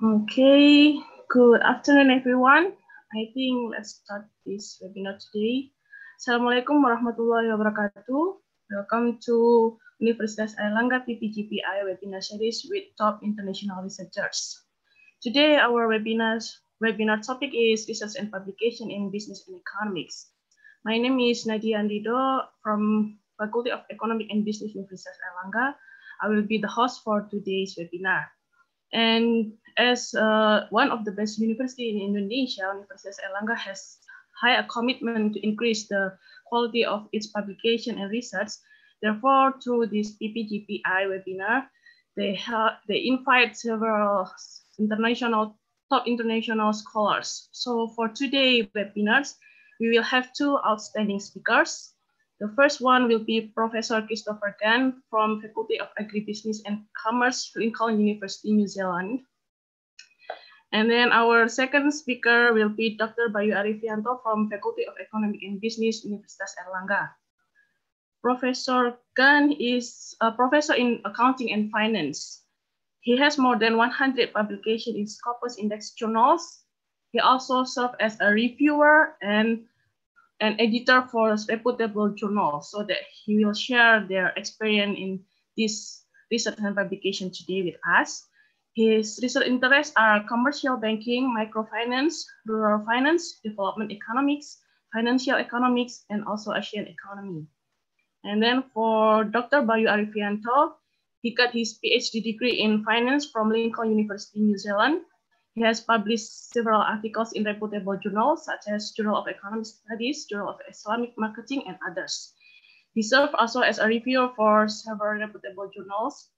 Okay, good afternoon everyone. I think let's start this webinar today. Assalamualaikum warahmatullahi wabarakatuh. Welcome to Universitas Airlangga Ppjpi webinar series with top international researchers. Today our webinar topic is research and publication in business and economics. My name is Nadia Andridho from Faculty of Economic and Business Universitas Airlangga. I will be the host for today's webinar. And as one of the best universities in Indonesia, Universitas Airlangga has high a commitment to increase the quality of its publication and research. Therefore, through this Ppjpi webinar, they invite several top international scholars. So for today's webinars, we will have two outstanding speakers. The first one will be Professor Christopher Gan from Faculty of Agribusiness and Commerce, Lincoln University, New Zealand. And then our second speaker will be Dr. Bayu Arie Fianto from Faculty of Economic and Business, Universitas Airlangga. Professor Gan is a professor in accounting and finance. He has more than 100 publications in Scopus Index journals. He also served as a reviewer and an editor for reputable journals, so that he will share their experience in this research and publication today with us. His research interests are commercial banking, microfinance, rural finance, development economics, financial economics, and also Asian economy. And then for Dr. Bayu Arie Fianto, he got his Ph.D. degree in finance from Lincoln University, New Zealand. He has published several articles in reputable journals such as Journal of Economic Studies, Journal of Islamic Marketing, and others. He served also as a reviewer for several reputable journals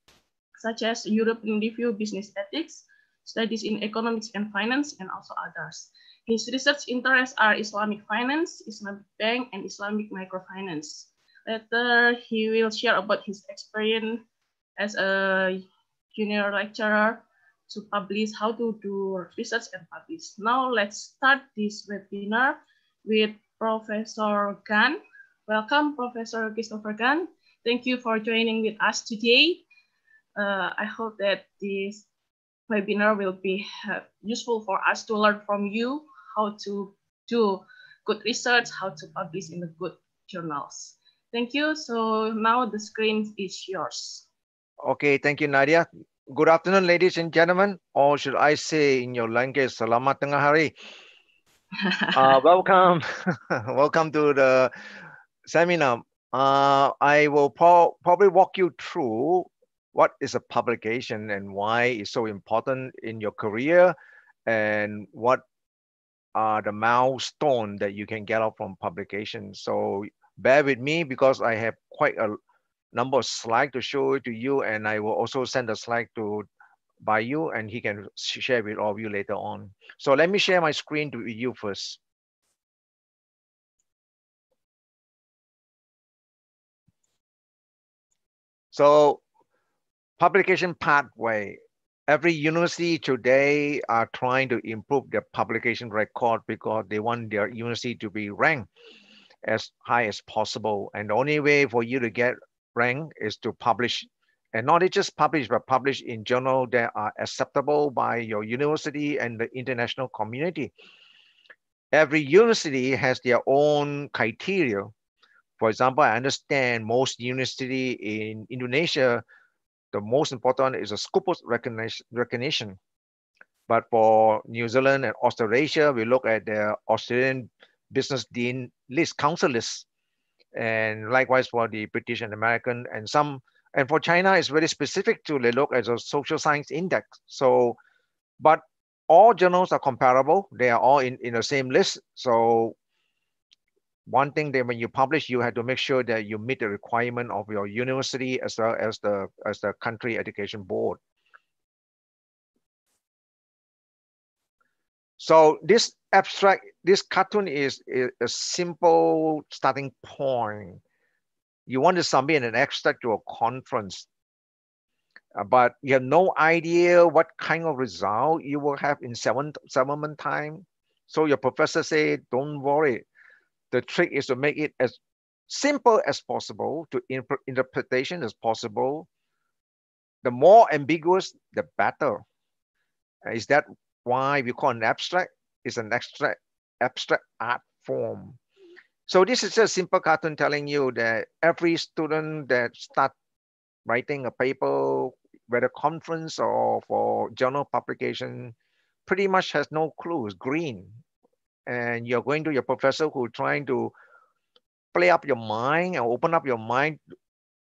such as European Review Business Ethics, Studies in Economics and Finance, and also others. His research interests are Islamic finance, Islamic bank, and Islamic microfinance. Later, he will share about his experience as a junior lecturer to publish, how to do research and publish. Now let's start this webinar with Professor Gan. Welcome, Professor Christopher Gan. Thank you for joining with us today. I hope that this webinar will be useful for us to learn from you how to do good research, how to publish in the good journals. Thank you. So now the screen is yours. Okay, thank you, Nadia. Good afternoon, ladies and gentlemen, or should I say in your language, selamat tengah hari. Welcome, welcome to the seminar. I will probably walk you through what is a publication and why it's so important in your career, and what are the milestones that you can get out from publication. So bear with me because I have quite a number of slides to show it to you, and I will also send a slide to Bayu, and he can share with all of you later on. So let me share my screen to you first. So publication pathway. Every university today are trying to improve their publication record because they want their university to be ranked as high as possible. And the only way for you to get rank is to publish, and not just publish, but publish in journals that are acceptable by your university and the international community. Every university has their own criteria. For example, I understand most university in Indonesia, the most important is a Scopus recognition. But for New Zealand and Australasia, we look at the Australian Business Dean list, council list. And likewise for the British and American, and for China, it's very specific to, they look at a social science index. So, but all journals are comparable. They are all in the same list. So one thing that when you publish, you have to make sure that you meet the requirement of your university as well as the country education board. So this abstract, this cartoon is a simple starting point. You want to submit an abstract to a conference, but you have no idea what kind of result you will have in seven month time. So your professor said, don't worry. The trick is to make it as simple as possible, to interpretation as possible. The more ambiguous, the better. Is that why we call an abstract? It's an abstract art form. So this is just a simple cartoon telling you that every student that start writing a paper, whether conference or for journal publication, pretty much has no clues, green. And you're going to your professor who trying to play up your mind and open up your mind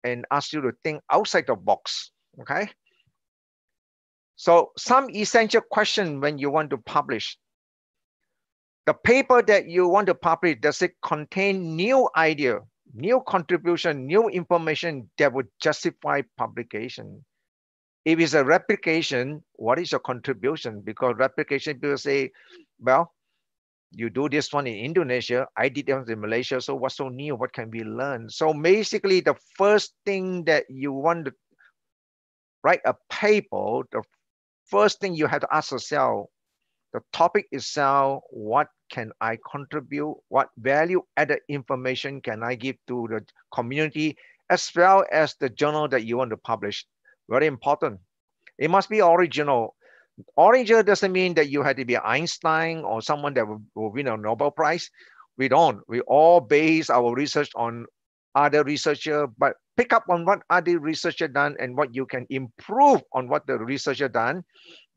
and ask you to think outside the box, okay? So some essential question when you want to publish. The paper that you want to publish, does it contain new idea, new contribution, new information that would justify publication? If it's a replication, what is your contribution? Because replication, people say, well, you do this one in Indonesia, I did it in Malaysia, so what's so new? What can we learn? So basically, the first thing that you want to write a paper, the first thing you have to ask yourself, the topic itself, what can I contribute? What value added information can I give to the community, as well as the journal that you want to publish? Very important. It must be original. Original doesn't mean that you had to be Einstein or someone that will win a Nobel Prize. We don't. We all base our research on other researcher, but pick up on what other researcher done and what you can improve on what the researcher done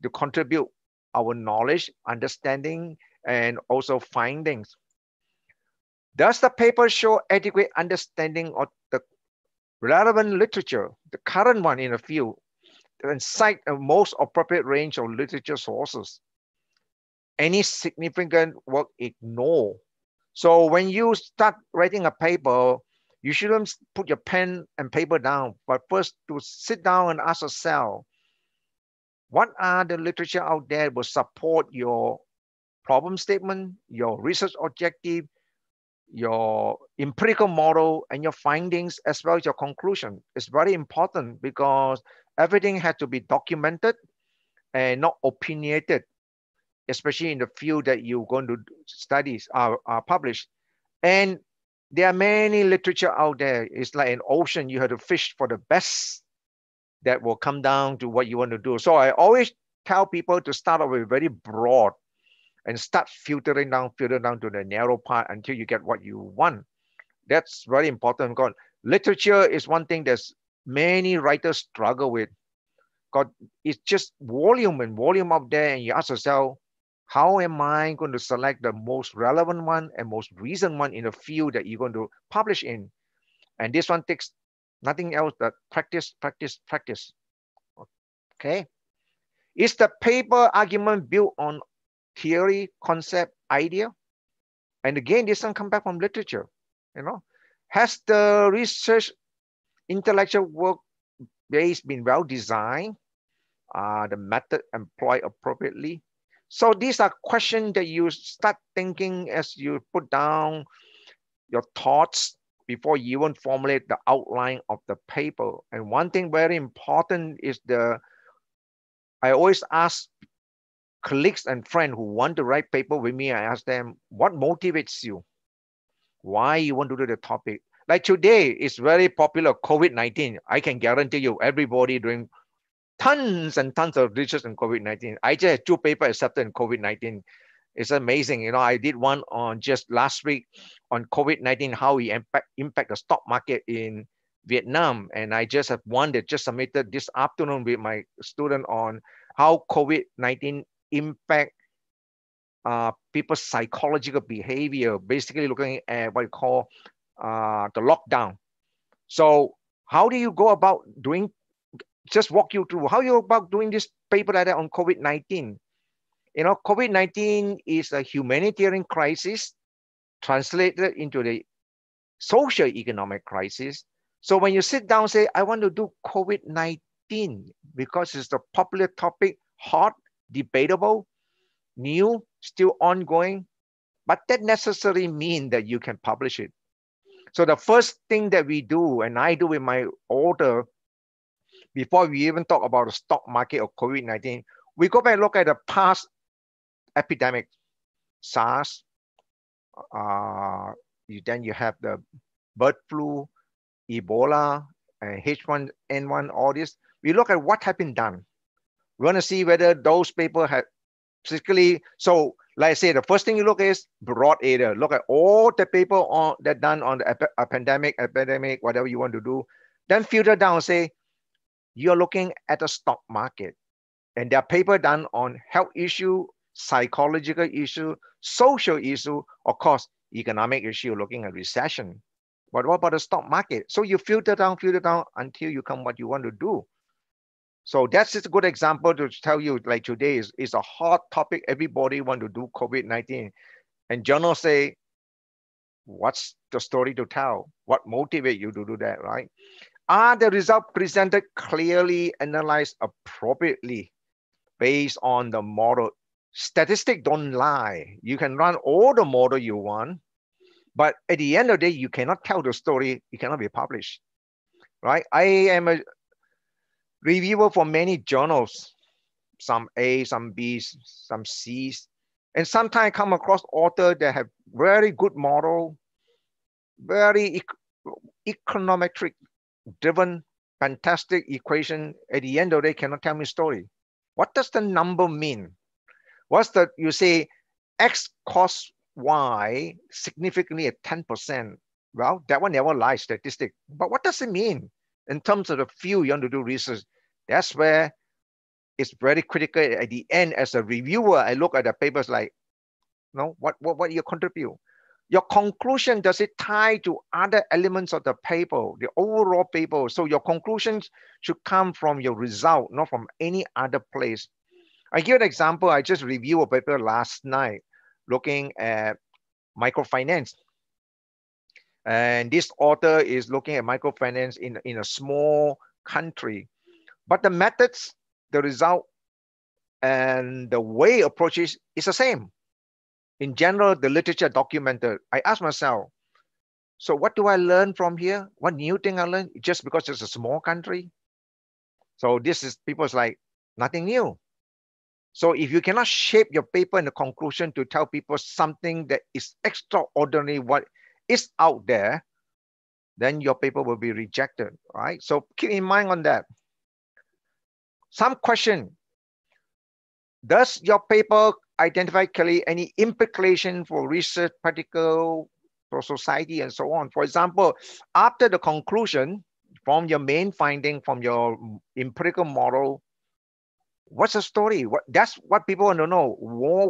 to contribute our knowledge, understanding, and also findings. Does the paper show adequate understanding of the relevant literature, the current one in the field, and cite the most appropriate range of literature sources? Any significant work, ignore. So when you start writing a paper, you shouldn't put your pen and paper down, but first to sit down and ask yourself, what are the literature out there that will support your problem statement, your research objective, your empirical model, and your findings, as well as your conclusion? It's very important because everything has to be documented and not opinionated, especially in the field that you're going to studies are published. And there are many literature out there. It's like an ocean. You have to fish for the best that will come down to what you want to do. So I always tell people to start off with very broad and start filtering down to the narrow part until you get what you want. That's very important because literature is one thing that many writers struggle with. Because it's just volume and volume out there, and you ask yourself, how am I going to select the most relevant one and most recent one in the field that you're going to publish in? And this one takes nothing else but practice, practice, practice. Okay. Is the paper argument built on theory, concept, idea? And again, this one come back from literature. Has the research intellectual work base been well designed? The method employed appropriately? So these are questions that you start thinking as you put down your thoughts before you even formulate the outline of the paper. And one thing very important is I always ask colleagues and friends who want to write paper with me, I ask them, what motivates you? Why you want to do the topic? Like today, it's very popular, COVID-19. I can guarantee you, everybody doing tons and tons of research on COVID-19. I just had 2 papers accepted in COVID-19. It's amazing. I did one on just last week on COVID-19, how we impact the stock market in Vietnam. And I just have one that just submitted this afternoon with my student on how COVID-19 impact people's psychological behavior, basically looking at what you call the lockdown. So how do you go about doing, just walk you through, how you about doing this paper like that on COVID-19? COVID-19 is a humanitarian crisis translated into the social economic crisis. So when you sit down and say, I want to do COVID-19 because it's the popular topic, hot, debatable, new, still ongoing, but that necessarily means that you can publish it. So the first thing that we do, and I do with my author, before we even talk about the stock market or COVID-19, we go back and look at the past epidemic, SARS, then you have the bird flu, Ebola, H1N1, all this. We look at what has been done. We want to see whether those papers have particularly, so like I say, the first thing you look is broad area. Look at all the paper on that done on the pandemic, epidemic, whatever you want to do. Then filter down, say, you're looking at the stock market. And there are paper done on health issue, psychological issue, social issue, of course, economic issue, looking at recession. But what about the stock market? So you filter down until you come what you want to do. So that's just a good example to tell you, like today is a hot topic. Everybody want to do COVID-19. And journals say, what's the story to tell? What motivates you to do that, right? Are the results presented clearly, analyzed appropriately based on the model? Statistics don't lie. You can run all the model you want, but at the end of the day, you cannot tell the story. It cannot be published, right? I am a reviewer for many journals, some A, some B's, some C's, and sometimes I come across authors that have very good model, very econometric driven, fantastic equation. At the end of the day, cannot tell me story. What does the number mean? What's the, you say X costs Y significantly at 10%. Well, that one never lies, statistic. But what does it mean in terms of the field you want to do research? That's where it's very critical. At the end, as a reviewer, I look at the papers like, no, what you contribute? Your conclusion, does it tie to other elements of the paper, the overall paper? So your conclusions should come from your result, not from any other place. I give an example. I just reviewed a paper last night looking at microfinance. And this author is looking at microfinance in a small country. But the methods, the result, and the way approaches is the same. In general, the literature documented. I ask myself, so what do I learn from here? What new thing I learned just because it's a small country? So this is people's like nothing new. So if you cannot shape your paper in the conclusion to tell people something that is extraordinary, what is out there, then your paper will be rejected, right? So keep in mind on that. Some question, does your paper identify clearly any implication for research, practical, for society, and so on? For example, after the conclusion from your main finding, from your empirical model, what's the story? That's what people want to know.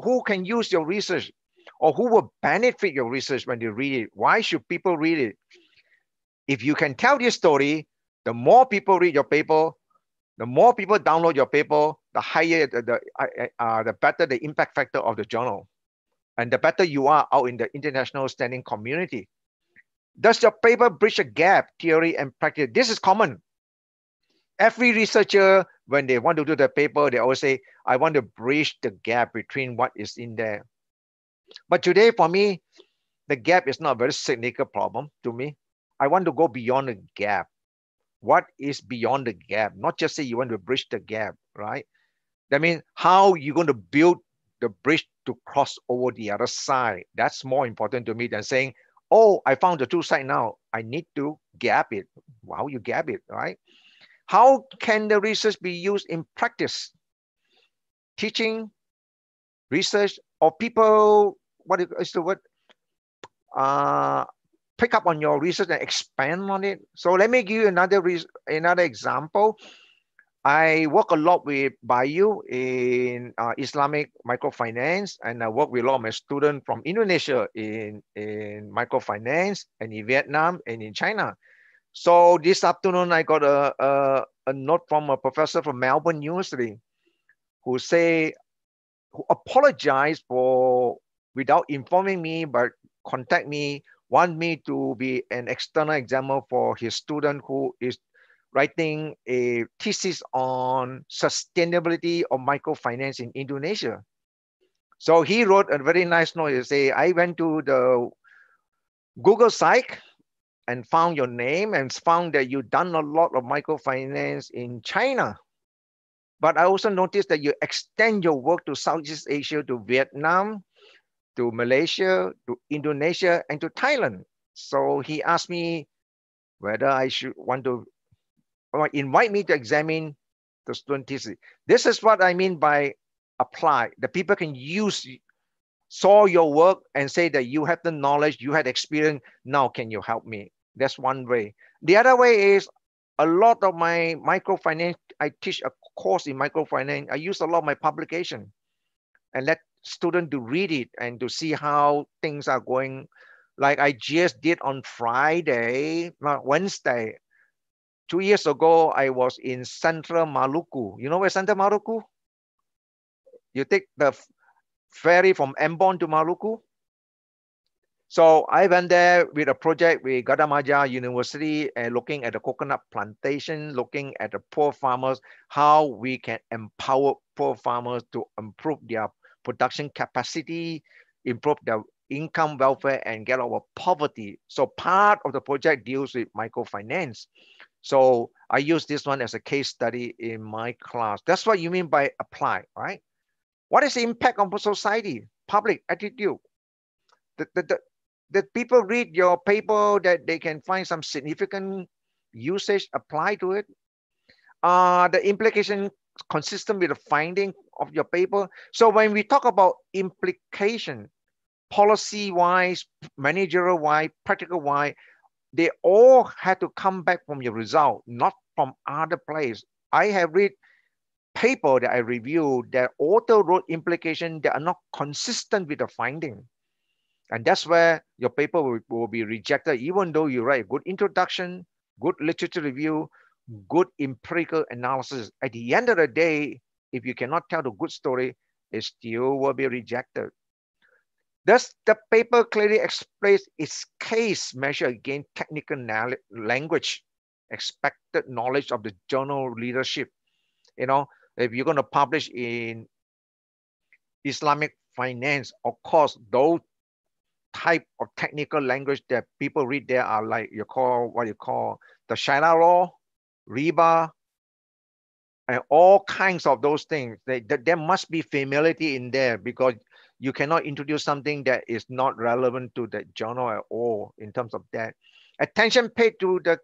Who can use your research, or who will benefit your research when they read it? Why should people read it? If you can tell this story, the more people read your paper, the more people download your paper, the higher, the better the impact factor of the journal, and the better you are out in the international standing community. Does your paper bridge a gap, theory and practice? This is common. Every researcher, when they want to do the paper, they always say, I want to bridge the gap between what is in there. But today, for me, the gap is not a very significant problem to me. I want to go beyond the gap. What is beyond the gap? Not just say you want to bridge the gap, right? That means how you're going to build the bridge to cross over the other side. That's more important to me than saying, oh, I found the two sides now. I need to gap it. How you gap it, right? How can the research be used in practice? Teaching, research, or people, what is the word? Pick up on your research and expand on it. So let me give you another example. I work a lot with Bayu in Islamic microfinance, and I work with a lot of my students from Indonesia in microfinance, and in Vietnam, and in China. So this afternoon, I got a note from a professor from Melbourne University who apologized for, without informing me, but contact me, want me to be an external examiner for his student who is writing a thesis on sustainability of microfinance in Indonesia. So he wrote a very nice note. He say, I went to the Google site and found your name and found that you've done a lot of microfinance in China. But I also noticed that you extend your work to Southeast Asia, to Vietnam, to Malaysia, to Indonesia, and to Thailand. So he asked me whether I should want to invite me to examine the student thesis. This is what I mean by apply. The people can saw your work and say that you have the knowledge, you had experience, now can you help me? That's one way. The other way is a lot of my microfinance, I teach a course in microfinance. I use a lot of my publication and let students to read it and to see how things are going. Like I just did on Friday, not Wednesday. 2 years ago, I was in Central Maluku. You know where Central Maluku? You take the ferry from Ambon to Maluku. So I went there with a project with Gadamaja University and looking at the coconut plantation, looking at the poor farmers, how we can empower poor farmers to improve their production capacity, improve their income welfare, and get over poverty. So part of the project deals with microfinance. So I use this one as a case study in my class. That's what you mean by apply, right? What is the impact on society, public attitude? That people read your paper, that they can find some significant usage apply to it? The implication consistent with the finding of your paper? So when we talk about implication, policy-wise, managerial-wise, practical-wise, they all had to come back from your result, not from other place. I have read paper that I reviewed that author wrote implication that are not consistent with the finding. And that's where your paper will be rejected, even though you write a good introduction, good literature review, good empirical analysis. At the end of the day, if you cannot tell the good story, it still will be rejected. Thus, the paper clearly explains its case measure against technical language, expected knowledge of the journal leadership. You know, if you're going to publish in Islamic finance, of course, those type of technical language that people read there are like what you call the Sharia law, riba, and all kinds of those things. There must be familiarity in there, because you cannot introduce something that is not relevant to the journal at all in terms of that. Attention paid to the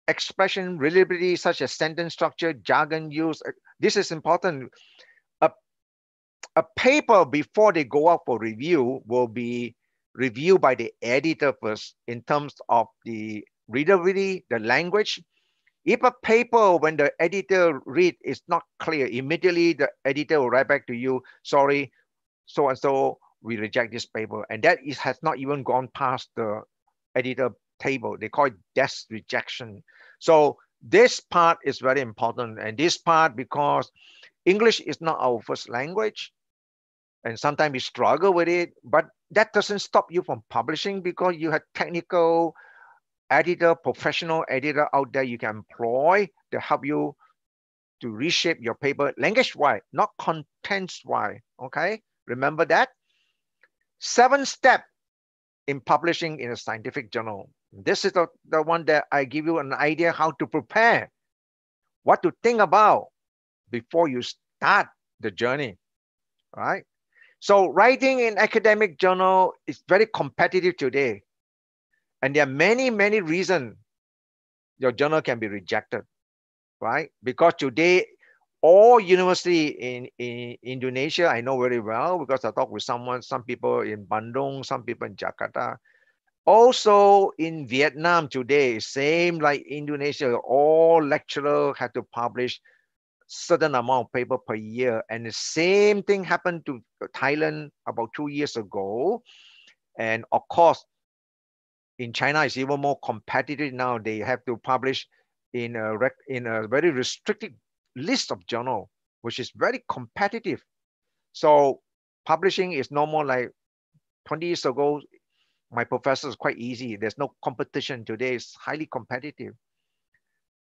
expression reliability, such as sentence structure, jargon use. This is important. A paper, before they go out for review, will be reviewed by the editor first in terms of the readability, the language. If a paper, when the editor read, is not clear, immediately the editor will write back to you, sorry, so and so, we reject this paper. And that has not even gone past the editor table. They call it desk rejection. So this part is very important. And this part, because English is not our first language, and sometimes we struggle with it, but that doesn't stop you from publishing, because you have technical editor, professional editor out there you can employ to help you to reshape your paper language-wise, not contents-wise, okay? Remember that? 7 steps in publishing in a scientific journal. This is the one that I give you an idea how to prepare, what to think about before you start the journey, right? So writing in academic journal is very competitive today. And there are many, many reasons your journal can be rejected, right? Because today, all university in Indonesia, I know very well, because I talk with some people in Bandung, some people in Jakarta. Also in Vietnam today, same like Indonesia, all lecturers have to publish certain amount of paper per year. And the same thing happened to Thailand about 2 years ago. And of course, in China, it's even more competitive now. They have to publish in a very restricted list of journal, which is very competitive. So publishing is normal. Like 20 years ago, my professor is quite easy. There's no competition. Today it's highly competitive.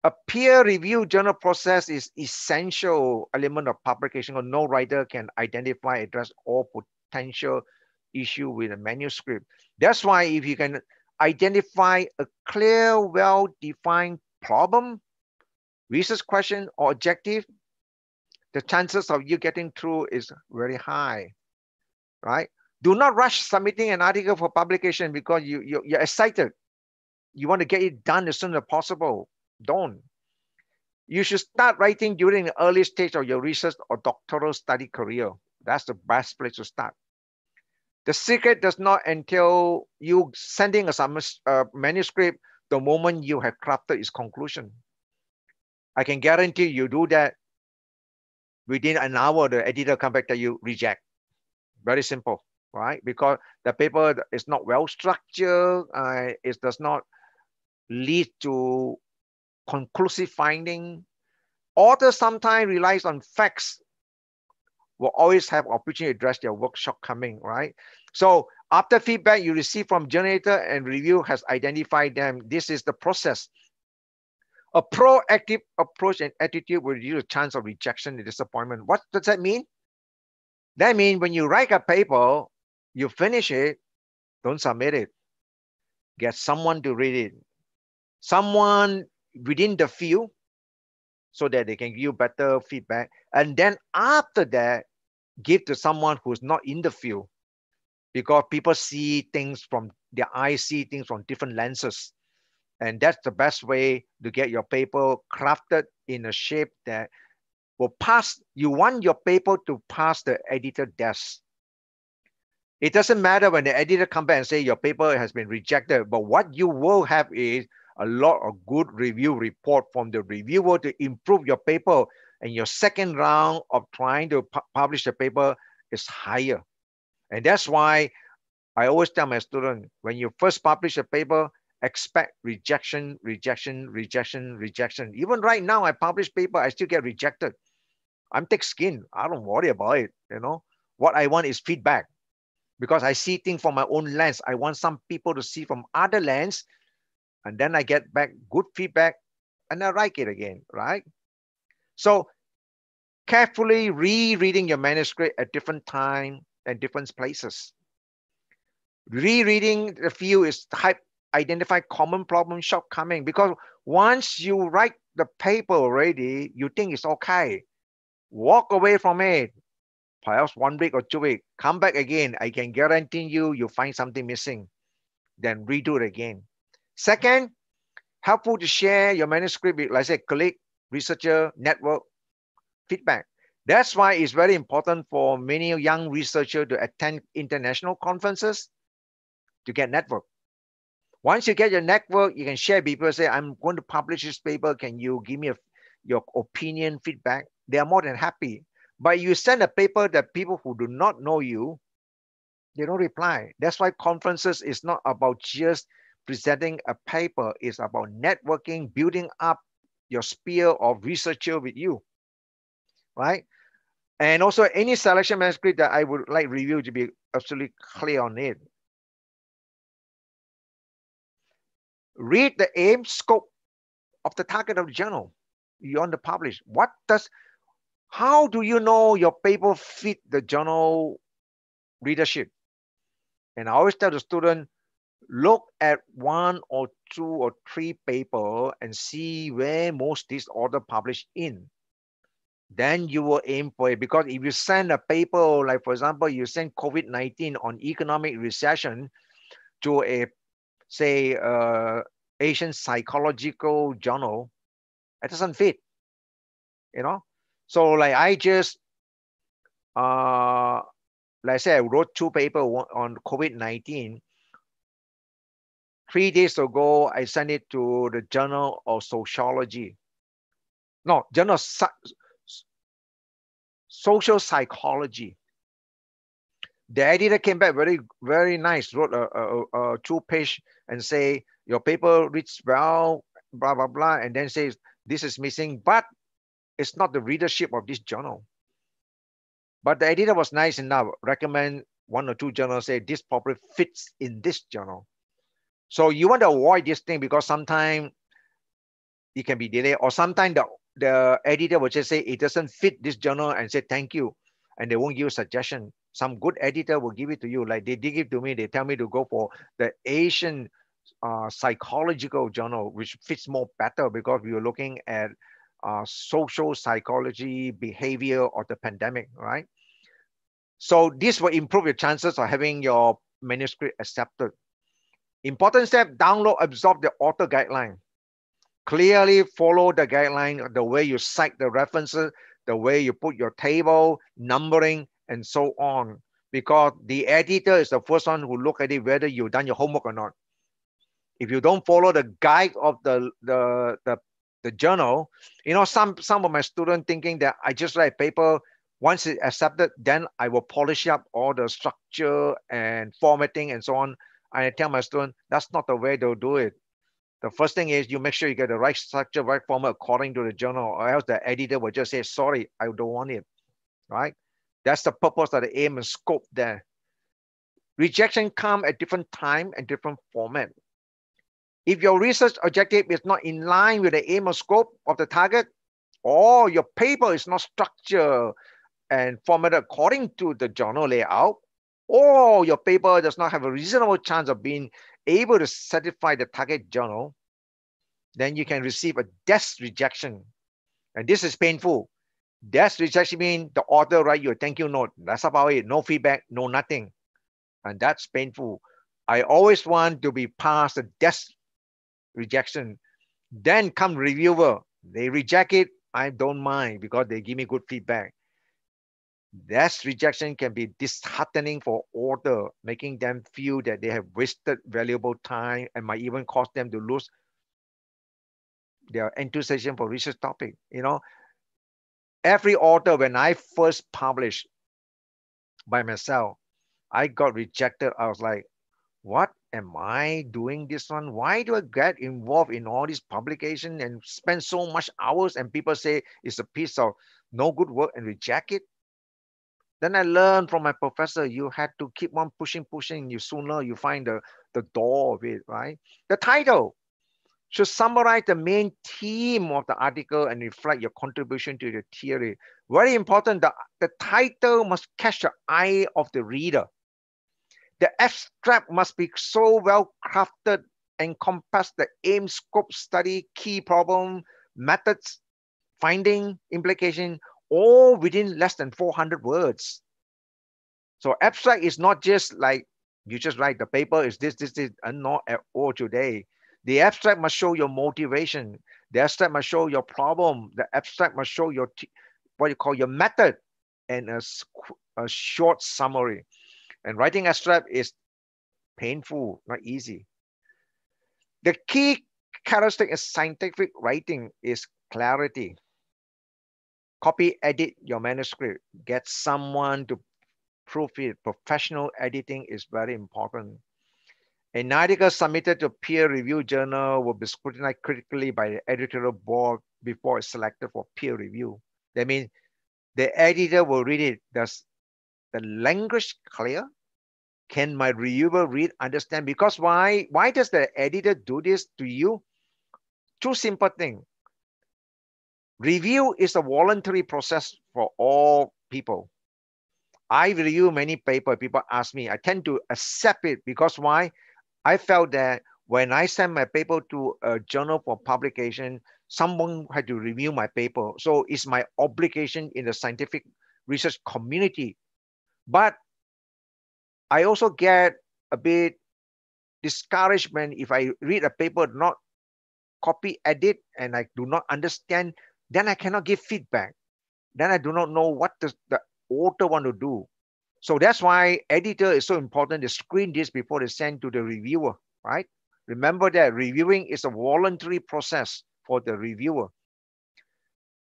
A peer review journal process is essential element of publication, or no writer can identify, address all potential issue with a manuscript. That's why if you can identify a clear, well-defined problem, research question, or objective, the chances of you getting through is very high, right? Do not rush submitting an article for publication because you're excited. You want to get it done as soon as possible. Don't. You should start writing during the early stage of your research or doctoral study career. That's the best place to start. The secret does not entail you sending a manuscript the moment you have crafted its conclusion. I can guarantee you do that within an hour, the editor come back to you, reject. Very simple, right? Because the paper is not well structured, it does not lead to conclusive finding. Authors sometimes relies on facts, will always have opportunity to address their work shortcoming, right? So after feedback you receive from generator and review has identified them, this is the process. A proactive approach and attitude will reduce the chance of rejection and disappointment. What does that mean? That means when you write a paper, you finish it, don't submit it. Get someone to read it. Someone within the field so that they can give you better feedback. And then after that, give to someone who's not in the field, because people see things from their eyes, see things from different lenses. And that's the best way to get your paper crafted in a shape that will pass. You want your paper to pass the editor desk. It doesn't matter when the editor comes back and say your paper has been rejected, but what you will have is a lot of good review report from the reviewer to improve your paper, and your second round of trying to publish the paper is higher. And that's why I always tell my students, when you first publish a paper, expect rejection, rejection, rejection, rejection. Even right now, I publish paper, I still get rejected. I'm thick skinned. I don't worry about it. You know, what I want is feedback, because I see things from my own lens. I want some people to see from other lens, and then I get back good feedback and I write it again, right? So carefully rereading your manuscript at different time and different places. Rereading the field is to identify common problem shortcoming, because once you write the paper already, you think it's okay. Walk away from it. Perhaps 1 week or 2 weeks. Come back again. I can guarantee you find something missing. Then redo it again. Second, helpful to share your manuscript with, like I said, colleague, researcher, network, feedback. That's why it's very important for many young researchers to attend international conferences to get network. Once you get your network, you can share people, say, I'm going to publish this paper. Can you give me your opinion, feedback? They are more than happy. But you send a paper that people who do not know you, they don't reply. That's why conferences is not about just presenting a paper. It's about networking, building up your sphere of researcher with you, right? And also any selection manuscript that I would like review to be absolutely clear on it. Read the aim, scope of the target of the journal you want to publish. How do you know your paper fit the journal readership? And I always tell the student, look at 1 or 2 or 3 paper and see where most this author published in. Then you will aim for it. Because if you send a paper, like for example, you send COVID-19 on economic recession to a, say, Asian psychological journal, it doesn't fit, you know? So like I just, like I said, I wrote 2 papers on COVID-19. 3 days ago, I sent it to the Journal of Sociology. No, Journal of Social Psychology. The editor came back very, very nice, wrote a 2-page and say, your paper reads well, blah, blah, blah, and then says, this is missing, but it's not the readership of this journal. But the editor was nice enough, recommend 1 or 2 journals, say this probably fits in this journal. So you want to avoid this thing, because sometimes it can be delayed, or sometimes the editor will just say it doesn't fit this journal and say thank you, and they won't give you a suggestion. Some good editor will give it to you, like they did give to me. They tell me to go for the Asian psychological journal, which fits more better, because we were looking at social psychology, behavior of the pandemic, right? So this will improve your chances of having your manuscript accepted. Important step, download, absorb the author guideline. Clearly follow the guideline, the way you cite the references, the way you put your table, numbering, and so on. Because the editor is the first one who look at it whether you've done your homework or not. If you don't follow the guide of the journal, you know, some of my students thinking that I just write paper, once it's accepted, then I will polish up all the structure and formatting and so on. I tell my student, that's not the way they'll do it. The first thing is you make sure you get the right structure, right format according to the journal, or else the editor will just say, sorry, I don't want it, right? That's the purpose of the aim and scope there. Rejection come at different time and different format. If your research objective is not in line with the aim or scope of the target, or your paper is not structured and formatted according to the journal layout, or your paper does not have a reasonable chance of being able to satisfy the target journal, then you can receive a desk rejection. And this is painful. Desk rejection means the author write you a thank you note. That's about it. No feedback, no nothing. And that's painful. I always want to be past the desk rejection. Then come reviewer. They reject it. I don't mind because they give me good feedback. Desk rejection can be disheartening for author, making them feel that they have wasted valuable time and might even cause them to lose their enthusiasm for research topic. You know, every author, when I first published by myself, I got rejected. I was like, what am I doing this one? Why do I get involved in all this publication and spend so much hours and people say it's a piece of no good work and reject it? Then I learned from my professor, you had to keep on pushing, you sooner you find the door of it, right? The title should summarize the main theme of the article and reflect your contribution to the theory. Very important, the title must catch the eye of the reader. The abstract must be so well crafted, encompass the aim, scope, study, key problem, methods, finding, implication, all within less than 400 words. So abstract is not just like you just write the paper is this, and not at all today. The abstract must show your motivation. The abstract must show your problem. The abstract must show your what you call your method and a short summary. And writing abstract is painful, not easy. The key characteristic of scientific writing is clarity. Copy, edit your manuscript. Get someone to proofread. Professional editing is very important. An article submitted to peer review journal will be scrutinized critically by the editorial board before it's selected for peer review. That means the editor will read it. Does the language clear? Can my reviewer read, understand? Because why does the editor do this to you? Two simple things. Review is a voluntary process for all people. I review many papers. People ask me. I tend to accept it because why? I felt that when I send my paper to a journal for publication, someone had to review my paper. So it's my obligation in the scientific research community. But I also get a bit discouragement if I read a paper, not copy, edit, and I do not understand, then I cannot give feedback. Then I do not know what the author want to do. So that's why editor is so important to screen this before they send to the reviewer, right? Remember that reviewing is a voluntary process for the reviewer.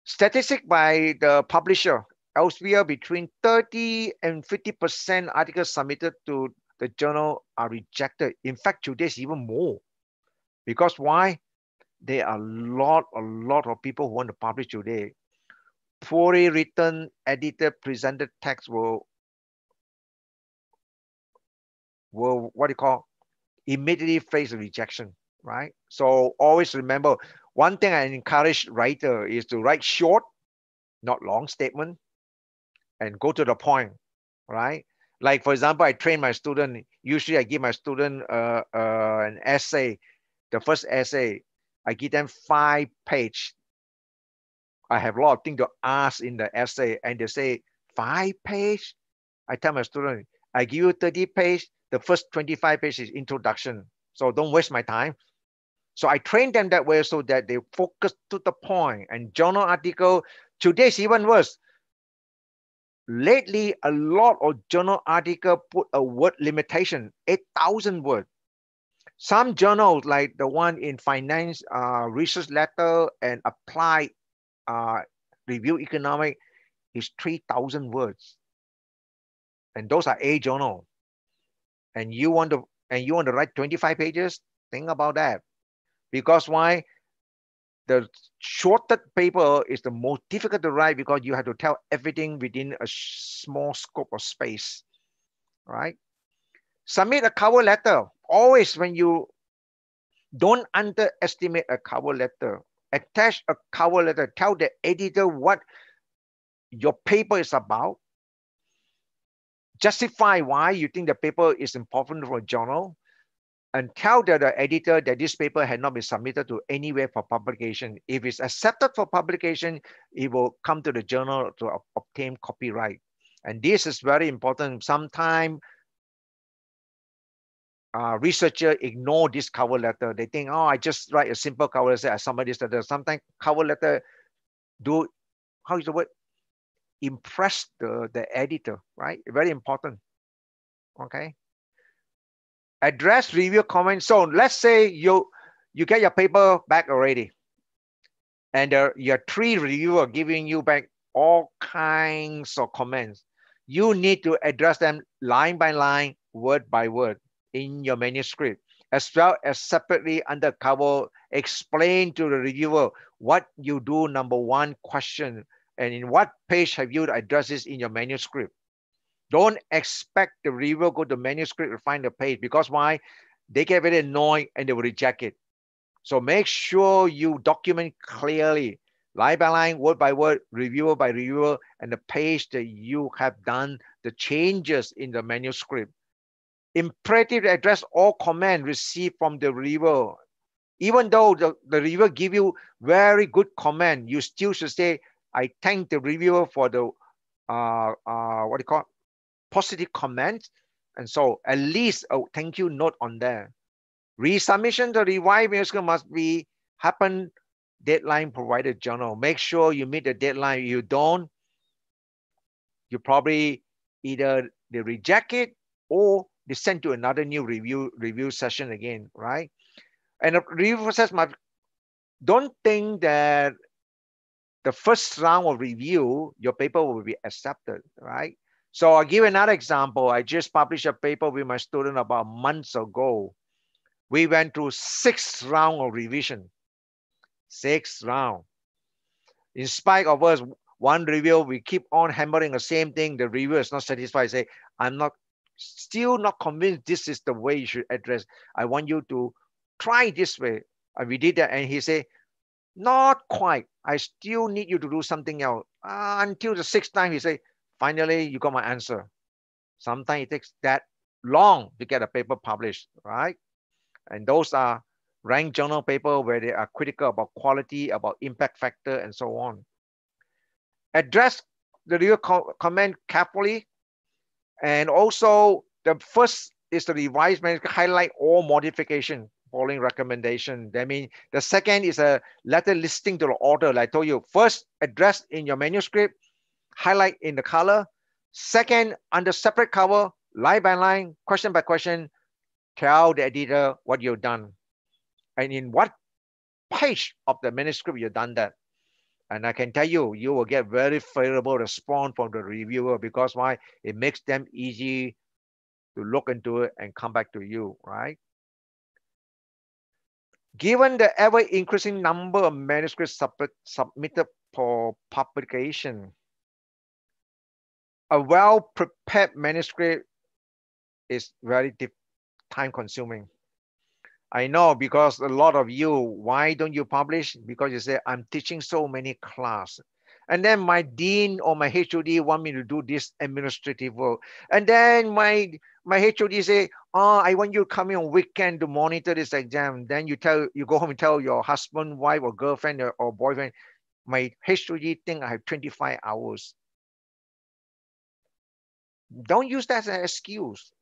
Statistic by the publisher, elsewhere between 30 and 50% articles submitted to the journal are rejected. In fact, today's even more. Because why? There are a lot of people who want to publish today. Poorly written, edited, presented text will what do you call immediately face rejection, right? So always remember, one thing I encourage writer is to write short, not long statement, and go to the point, right? Like for example, I train my student. Usually, I give my student an essay. The first essay, I give them 5 pages. I have a lot of things to ask in the essay, and they say 5 pages. I tell my student, I give you 30 pages. The first 25 pages is introduction. So don't waste my time. So I train them that way so that they focus to the point. And journal article, today's even worse. Lately, a lot of journal article put a word limitation, 8,000 words. Some journals, like the one in finance, research letter, and applied review economic, is 3,000 words. And those are A journal. And you want to write 25 pages? Think about that. Because why? The shorter paper is the most difficult to write because you have to tell everything within a small scope of space, right? Submit a cover letter. Always, when you don't underestimate a cover letter, attach a cover letter, tell the editor what your paper is about, justify why you think the paper is important for a journal, and tell the editor that this paper had not been submitted to anywhere for publication. If it's accepted for publication, it will come to the journal to obtain copyright. And this is very important. Sometimes researchers ignore this cover letter. They think, oh, I just write a simple cover letter, I submit this letter. Sometimes cover letter do, how is the word? Impress the editor, right? Very important, okay? Address review comments. So let's say you get your paper back already, and your 3 reviewers giving you back all kinds of comments. You need to address them line by line, word by word in your manuscript, as well as separately under cover. Explain to the reviewer what you do, number 1 question, and in what page have you addressed this in your manuscript. Don't expect the reviewer go to manuscript to find the page, because why? They get very annoyed and they will reject it. So make sure you document clearly, line by line, word by word, reviewer by reviewer, and the page that you have done the changes in the manuscript. Imperative to address all comments received from the reviewer. Even though the reviewer give you very good comment, you still should say, I thank the reviewer for the what do you call it? Positive comment. And so at least a thank you note on there. Resubmission to revised manuscript must be happen deadline provided journal. Make sure you meet the deadline. If you don't, you probably either they reject it or they send to another new review session again, right? And the review process don't think that the first round of review, your paper will be accepted, right? So I'll give another example. I just published a paper with my student about months ago. We went through 6 rounds of revision. 6 rounds. In spite of us, one review, we keep on hammering the same thing. The reviewer is not satisfied. Say, I'm still not convinced this is the way you should address. I want you to try this way. And we did that, and he said, not quite. I still need you to do something else. Until the 6th time, he said, finally, you got my answer. Sometimes it takes that long to get a paper published, right? And those are ranked journal paper where they are critical about quality, about impact factor, and so on. Address the review comment carefully. And also, the first is the revised manuscript, highlight all modification following recommendation. That means the second is a letter listing to the author. Like I told you, first address in your manuscript, highlight in the color. Second, under separate cover, line by line, question by question, tell the editor what you've done and in what page of the manuscript you've done that. And I can tell you, you will get very favorable response from the reviewer, because why? It makes them easy to look into it and come back to you, right? Given the ever-increasing number of manuscripts submitted for publication, a well-prepared manuscript is very time-consuming. I know, because a lot of you, why don't you publish? Because you say, I'm teaching so many classes. And then my dean or my HOD want me to do this administrative work. And then my HOD say, oh, I want you to come in on weekend to monitor this exam. Then you go home and tell your husband, wife, or girlfriend or boyfriend, my HOD think I have 25 hours. Don't use that as an excuse.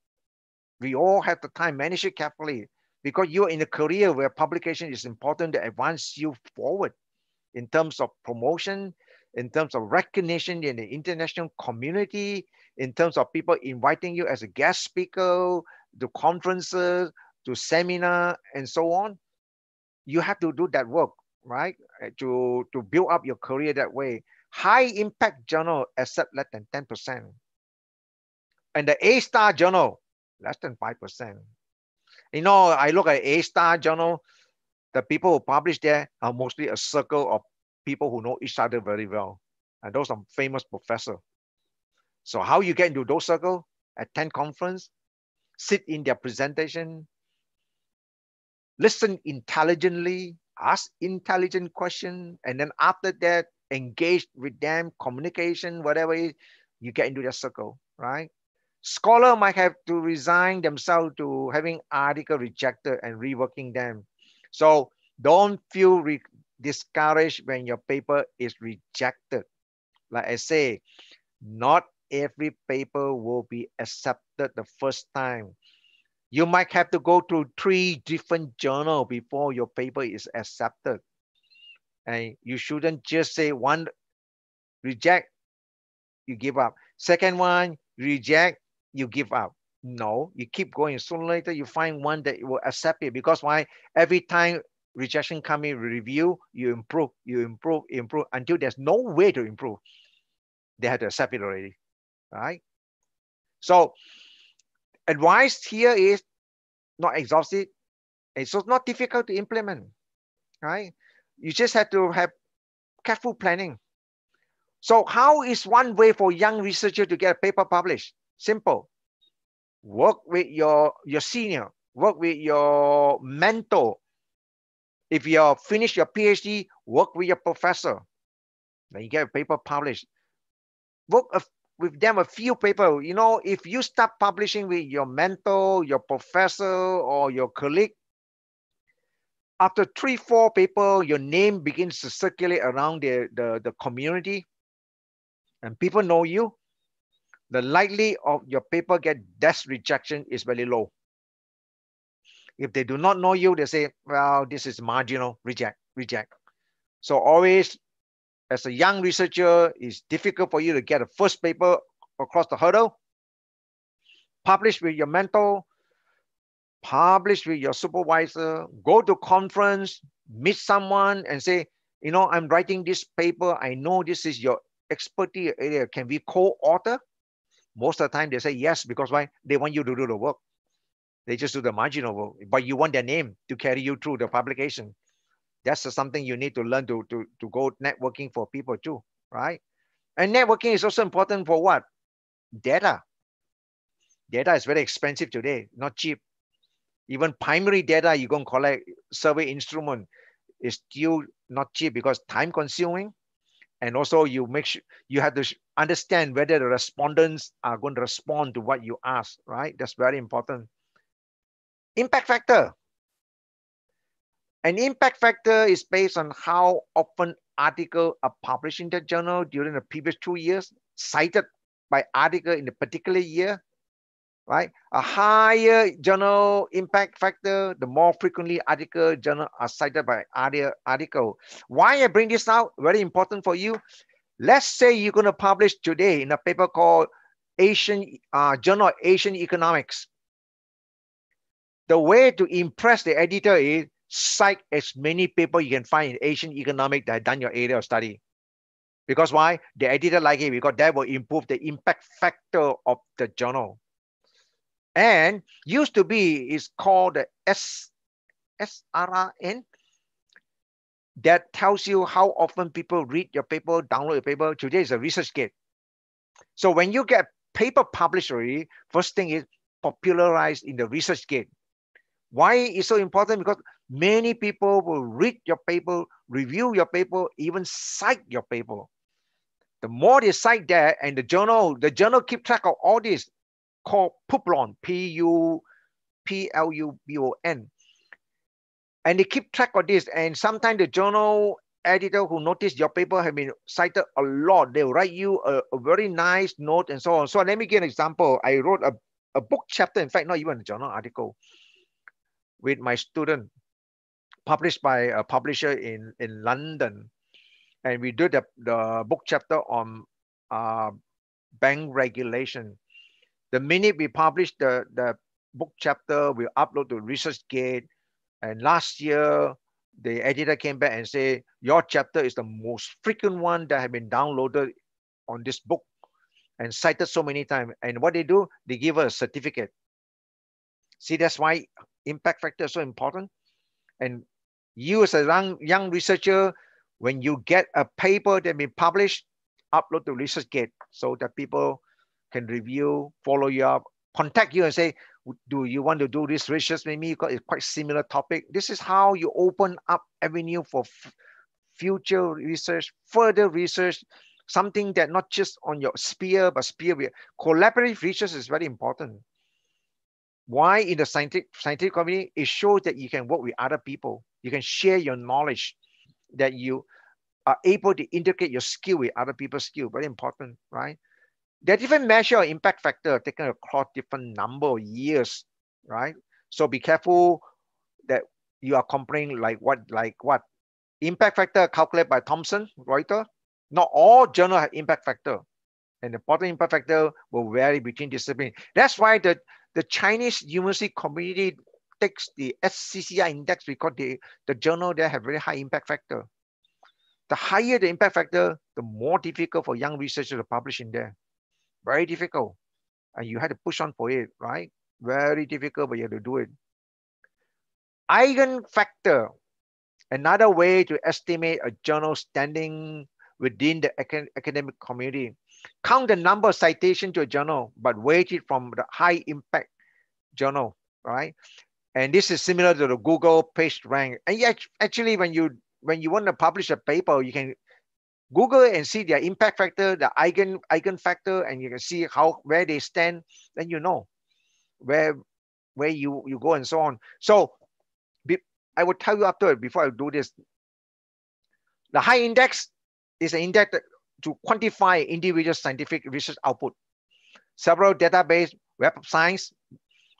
We all have the time. Manage it carefully. because you're in a career where publication is important to advance you forward in terms of promotion, in terms of recognition in the international community, in terms of people inviting you as a guest speaker to conferences, to seminar, and so on. You have to do that work, right? To build up your career that way. High impact journal accept less than 10%. And the A-star journal, less than 5%. You know, I look at A-star journal, the people who publish there are mostly a circle of people who know each other very well. And those are famous professors. So how you get into those circles? Attend conference, sit in their presentation, listen intelligently, ask intelligent questions, and then after that, engage with them, communication, whatever it is, you get into their circle, right? Scholar might have to resign themselves to having article rejected and reworking them. So don't feel discouraged when your paper is rejected. Like I say, not every paper will be accepted the first time. You might have to go to 3 different journals before your paper is accepted. And you shouldn't just say one reject, you give up. Second one, reject, you give up. No, you keep going. Sooner or later, you find one that will accept it. Because why? Every time rejection comes in review, you improve, until there's no way to improve. They have to accept it already, right? So advice here is not exhaustive. It's also not difficult to implement, right? You just have to have careful planning. So how is one way for young researcher to get a paper published? Simple. Work with your senior, work with your mentor. If you finish your PhD, work with your professor. Then you get a paper published. Work with them a few papers. You know, if you start publishing with your mentor, your professor, or your colleague, after 3-4 papers, your name begins to circulate around the community and people know you, the likelihood of your paper get desk rejection is very low. If they do not know you, they say, well, this is marginal, reject. So always, as a young researcher, it's difficult for you to get a first paper across the hurdle. Publish with your mentor, publish with your supervisor, go to conference, meet someone and say, you know, I'm writing this paper. I know this is your expertise area. Can we co-author? Most of the time they say yes, because why? They want you to do the work. They just do the marginal work, but you want their name to carry you through the publication. That's something you need to learn to go networking for people too, right? And networking is also important for what? Data. Data is very expensive today, not cheap. Even primary data you're going to collect, survey instrument, is still not cheap because time consuming. And also you make sure you have to understand whether the respondents are going to respond to what you ask, right? That's very important. Impact factor. An impact factor is based on how often articles are published in the journal during the previous 2 years, cited by article in a particular year, right? A higher journal impact factor, the more frequently article journal are cited by article. Why I bring this out? Very important for you. Let's say you're going to publish today in a paper called Journal of Asian Economics. The way to impress the editor is cite as many papers you can find in Asian economics that have done your area of study. Because why? The editor like it because that will improve the impact factor of the journal. And used to be is called the SRN. That tells you how often people read your paper, download your paper. Today is a ResearchGate. So when you get paper published already, first thing is popularized in the ResearchGate. Why is so important? Because many people will read your paper, review your paper, even cite your paper. The more they cite that, and the journal keep track of all this, called Publon, P-U-P-L-U-B-O-N. And they keep track of this. And sometimes the journal editor who noticed your paper have been cited a lot, they'll write you a very nice note and so on. So let me give an example. I wrote a book chapter, in fact, not even a journal article. with my student, published by a publisher in London. And we did the book chapter on bank regulation. The minute we published the book chapter, we upload to ResearchGate. And last year, the editor came back and said, your chapter is the most frequent one that have been downloaded on this book and cited so many times. And what they do, they give us a certificate. See, that's why impact factor is so important. And you as a young researcher, when you get a paper that been published, upload to ResearchGate so that people can review, follow you up, contact you and say, do you want to do this research with me? Because it's quite similar topic. This is how you open up avenue for future research, further research, something that not just on your sphere, but sphere with collaborative research is very important. Why in the scientific community? It shows that you can work with other people. You can share your knowledge, that you are able to integrate your skill with other people's skill. Very important, right? There are different measure of impact factor taken across different number of years, right? So be careful that you are comparing like what. Impact factor calculated by Thomson Reuters. Not all journals have impact factor. And the important impact factor will vary between disciplines. That's why the Chinese university community takes the SCCI index because the journal there have very high impact factor. The higher the impact factor, the more difficult for young researchers to publish in there. Very difficult. And you have to push on for it, right? Very difficult, but you have to do it. Eigenfactor, another way to estimate a journal standing within the academic community. Count the number of citations to a journal, but weight it from the high impact journal, right? And this is similar to the Google page rank. And actually, when you want to publish a paper, you can Google and see their impact factor, the eigenfactor, and you can see where they stand. Then you know where you go and so on. So I will tell you after, before I do this. The high index is an index to quantify individual scientific research output. Several database, Web of Science,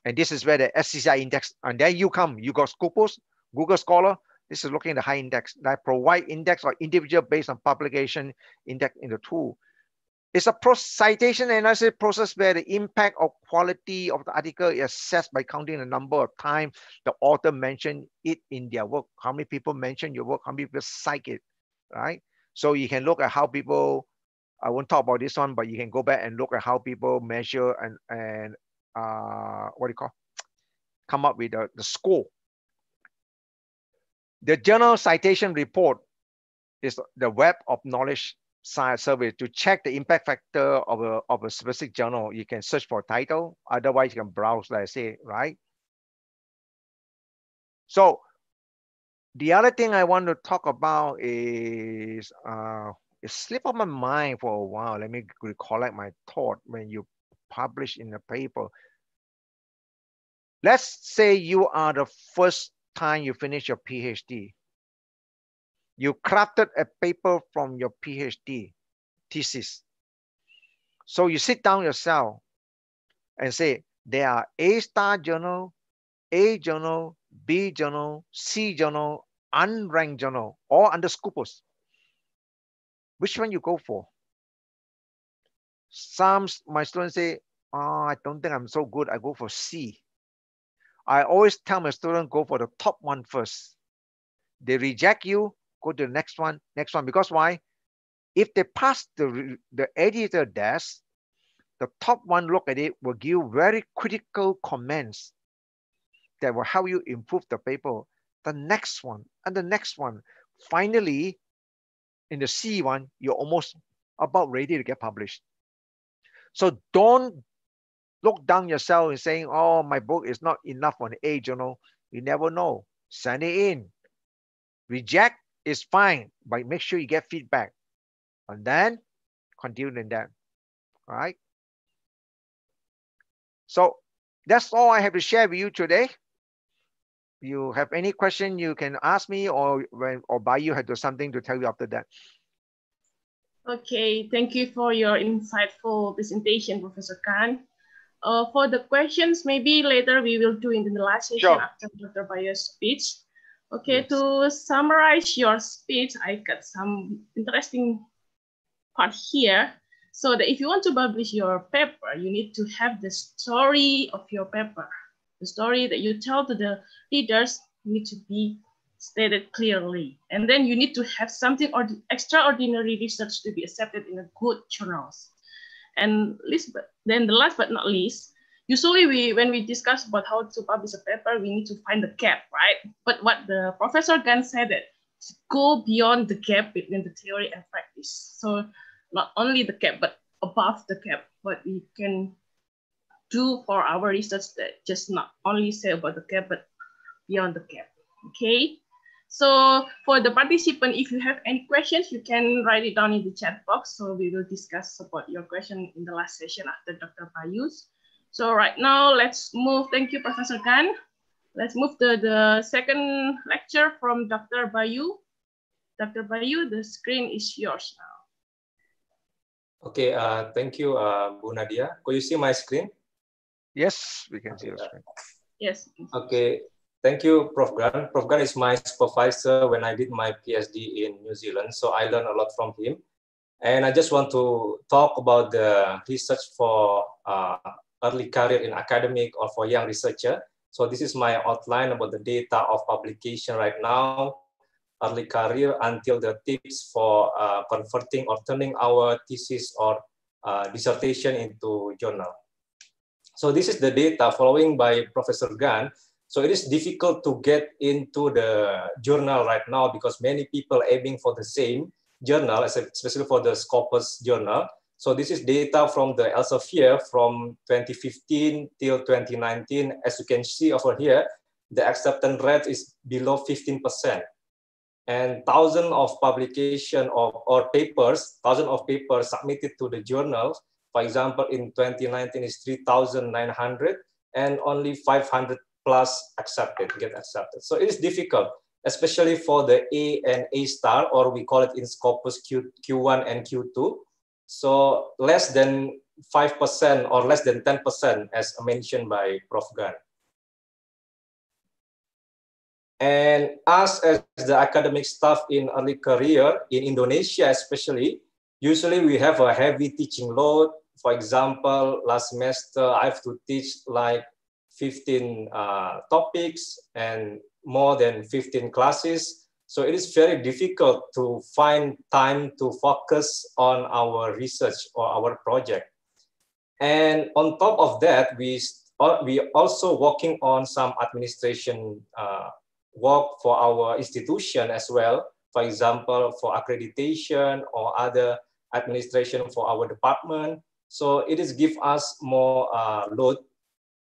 and this is where the SCCI index, and then you got Scopus, Google Scholar. This is looking at the high index that provide index or individual based on publication index in the tool. It's a citation analysis process where the impact or quality of the article is assessed by counting the number of times the author mentioned it in their work. How many people mention your work? How many people cite it, right? So you can look at how people, I won't talk about this one, but you can go back and look at how people measure and what do you call? Come up with the score. The journal citation report is the Web of Knowledge Science survey to check the impact factor of a specific journal. You can search for title, otherwise you can browse, like I say, right? So the other thing I want to talk about is it slipped on my mind for a while. Let me recollect my thought. When you publish in a paper, let's say you are the first time you finish your PhD. You crafted a paper from your PhD thesis. So you sit down yourself and say, there are A star journal, A journal, B journal, C journal, unranked journal, all under Scopus. Which one you go for? My students say, oh, I don't think I'm so good. I go for C. I always tell my students, go for the top one first. They reject you, go to the next one. Because why? If they pass the editor desk, the top one look at it will give very critical comments that will help you improve the paper. The next one and the next one. Finally, in the C one, you're almost about ready to get published. So don't look down yourself and saying, oh, my book is not enough for an A journal. You never know. Send it in. Reject is fine, but make sure you get feedback. And then continue in that. All right. So that's all I have to share with you today. You have any question, you can ask me, or Bayu had something to tell you after that. Okay, thank you for your insightful presentation, Professor Gan. For the questions, maybe later we will do in the last session after Dr. Bayu's speech. Okay, yes. To summarize your speech, I got some interesting part here. So that if you want to publish your paper, you need to have the story of your paper. The story that you tell to the readers need to be stated clearly. And then you need to have something extraordinary research to be accepted in a good journals. And then the last but not least, usually when we discuss about how to publish a paper, we need to find the gap, right? But what the Professor Gan said it, go beyond the gap between the theory and practice. So not only the gap, but above the gap, what we can do for our research that just not only say about the gap, but beyond the gap, okay? So for the participant, if you have any questions, you can write it down in the chat box. So we will discuss about your question in the last session after Dr. Bayu's. So right now, let's move. Thank you, Professor Gan. Let's move to the second lecture from Dr. Bayu. Dr. Bayu, the screen is yours now. Okay, thank you, Bu Nadia. Could you see my screen? Yes, we can see your screen. Yes. Okay. Thank you, Prof. Gan. Prof. Gan is my supervisor when I did my PhD in New Zealand, so I learned a lot from him. And I just want to talk about the research for early career in academic or for young researcher. So this is my outline about the data of publication right now, early career until the tips for converting or turning our thesis or dissertation into journal. So this is the data following by Professor Gan. So it is difficult to get into the journal right now because many people are aiming for the same journal, especially for the Scopus journal. So this is data from the Elsevier from 2015 till 2019. As you can see over here, the acceptance rate is below 15%. And thousands of publication or papers, thousands of papers submitted to the journals. For example, in 2019 is 3,900 and only 500 plus get accepted. So it is difficult, especially for the A and A star, or we call it in Scopus Q1 and Q2. So less than 5% or less than 10% as mentioned by Prof. Gan. And us as the academic staff in early career in Indonesia especially, usually we have a heavy teaching load. For example, last semester I have to teach like 15 topics and more than 15 classes. So it is very difficult to find time to focus on our research or our project. And on top of that, we also working on some administration work for our institution as well. For example, for accreditation or other administration for our department. So it is give us more load,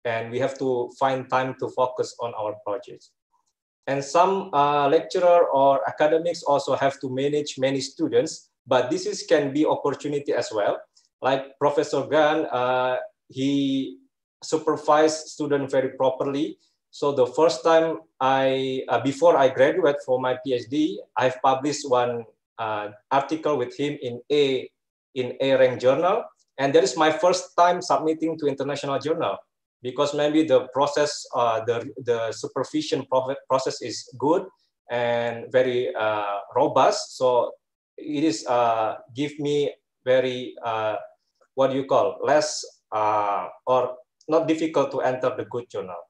and we have to find time to focus on our projects. And some lecturer or academics also have to manage many students, but this can be opportunity as well. Like Professor Gan, he supervised students very properly. So the first time before I graduate for my PhD, I've published one article with him in A rank journal. And that is my first time submitting to international journal, because maybe the process, the supervision process is good and very robust. So it is give me very, what do you call, less or not difficult to enter the good journal.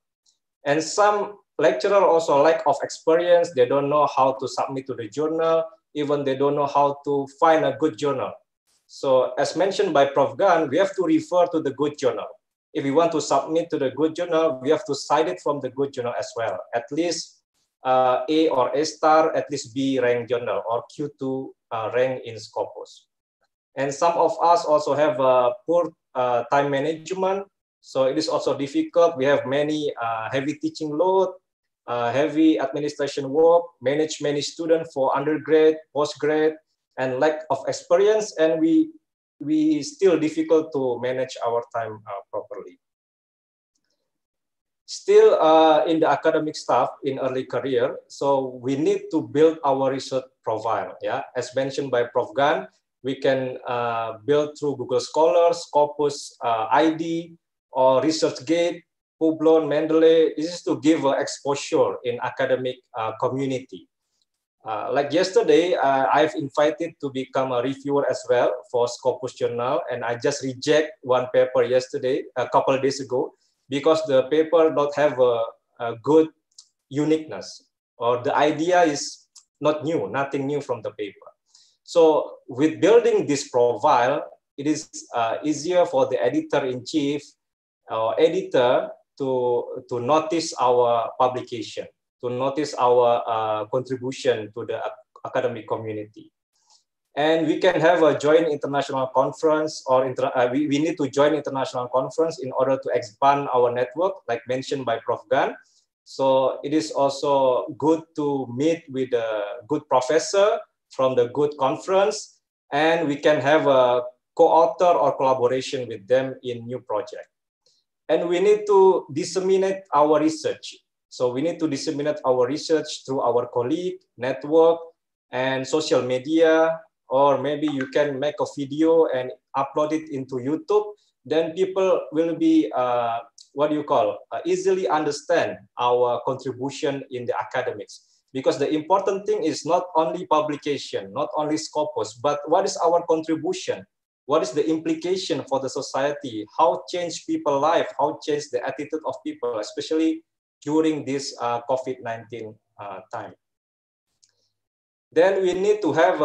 And some lecturer also lack of experience. They don't know how to submit to the journal. Even they don't know how to find a good journal. So as mentioned by Prof. Gan, we have to refer to the good journal. If we want to submit to the good journal, we have to cite it from the good journal as well. At least A or A star, at least B rank journal or Q2 rank in Scopus. And some of us also have poor time management. So it is also difficult. We have many heavy teaching load, heavy administration work, manage many students for undergrad, postgrad, and lack of experience. And we still difficult to manage our time properly. Still in the academic staff in early career, so we need to build our research profile. Yeah, as mentioned by Prof. Gan, we can build through Google Scholar, Scopus ID, or ResearchGate, Publon, Mendeley. This is to give exposure in academic community. Like yesterday, I've invited to become a reviewer as well for Scopus Journal, and I just reject one paper yesterday, a couple of days ago, because the paper don't have a good uniqueness, or the idea is not new, nothing new from the paper. So with building this profile, it is easier for the editor-in-chief or editor to notice our publication, to notice our contribution to the academic community. And we can have a joint international conference, or we need to join international conference in order to expand our network, like mentioned by Prof. Gan. So it is also good to meet with a good professor from the good conference, and we can have a co-author or collaboration with them in new project. And we need to disseminate our research. So we need to disseminate our research through our colleague, network, and social media, or maybe you can make a video and upload it into YouTube. Then people will be, easily understand our contribution in the academics. Because the important thing is not only publication, not only Scopus, but what is our contribution? What is the implication for the society? How change people's life? How change the attitude of people, especially during this COVID-19 time? Then we need to have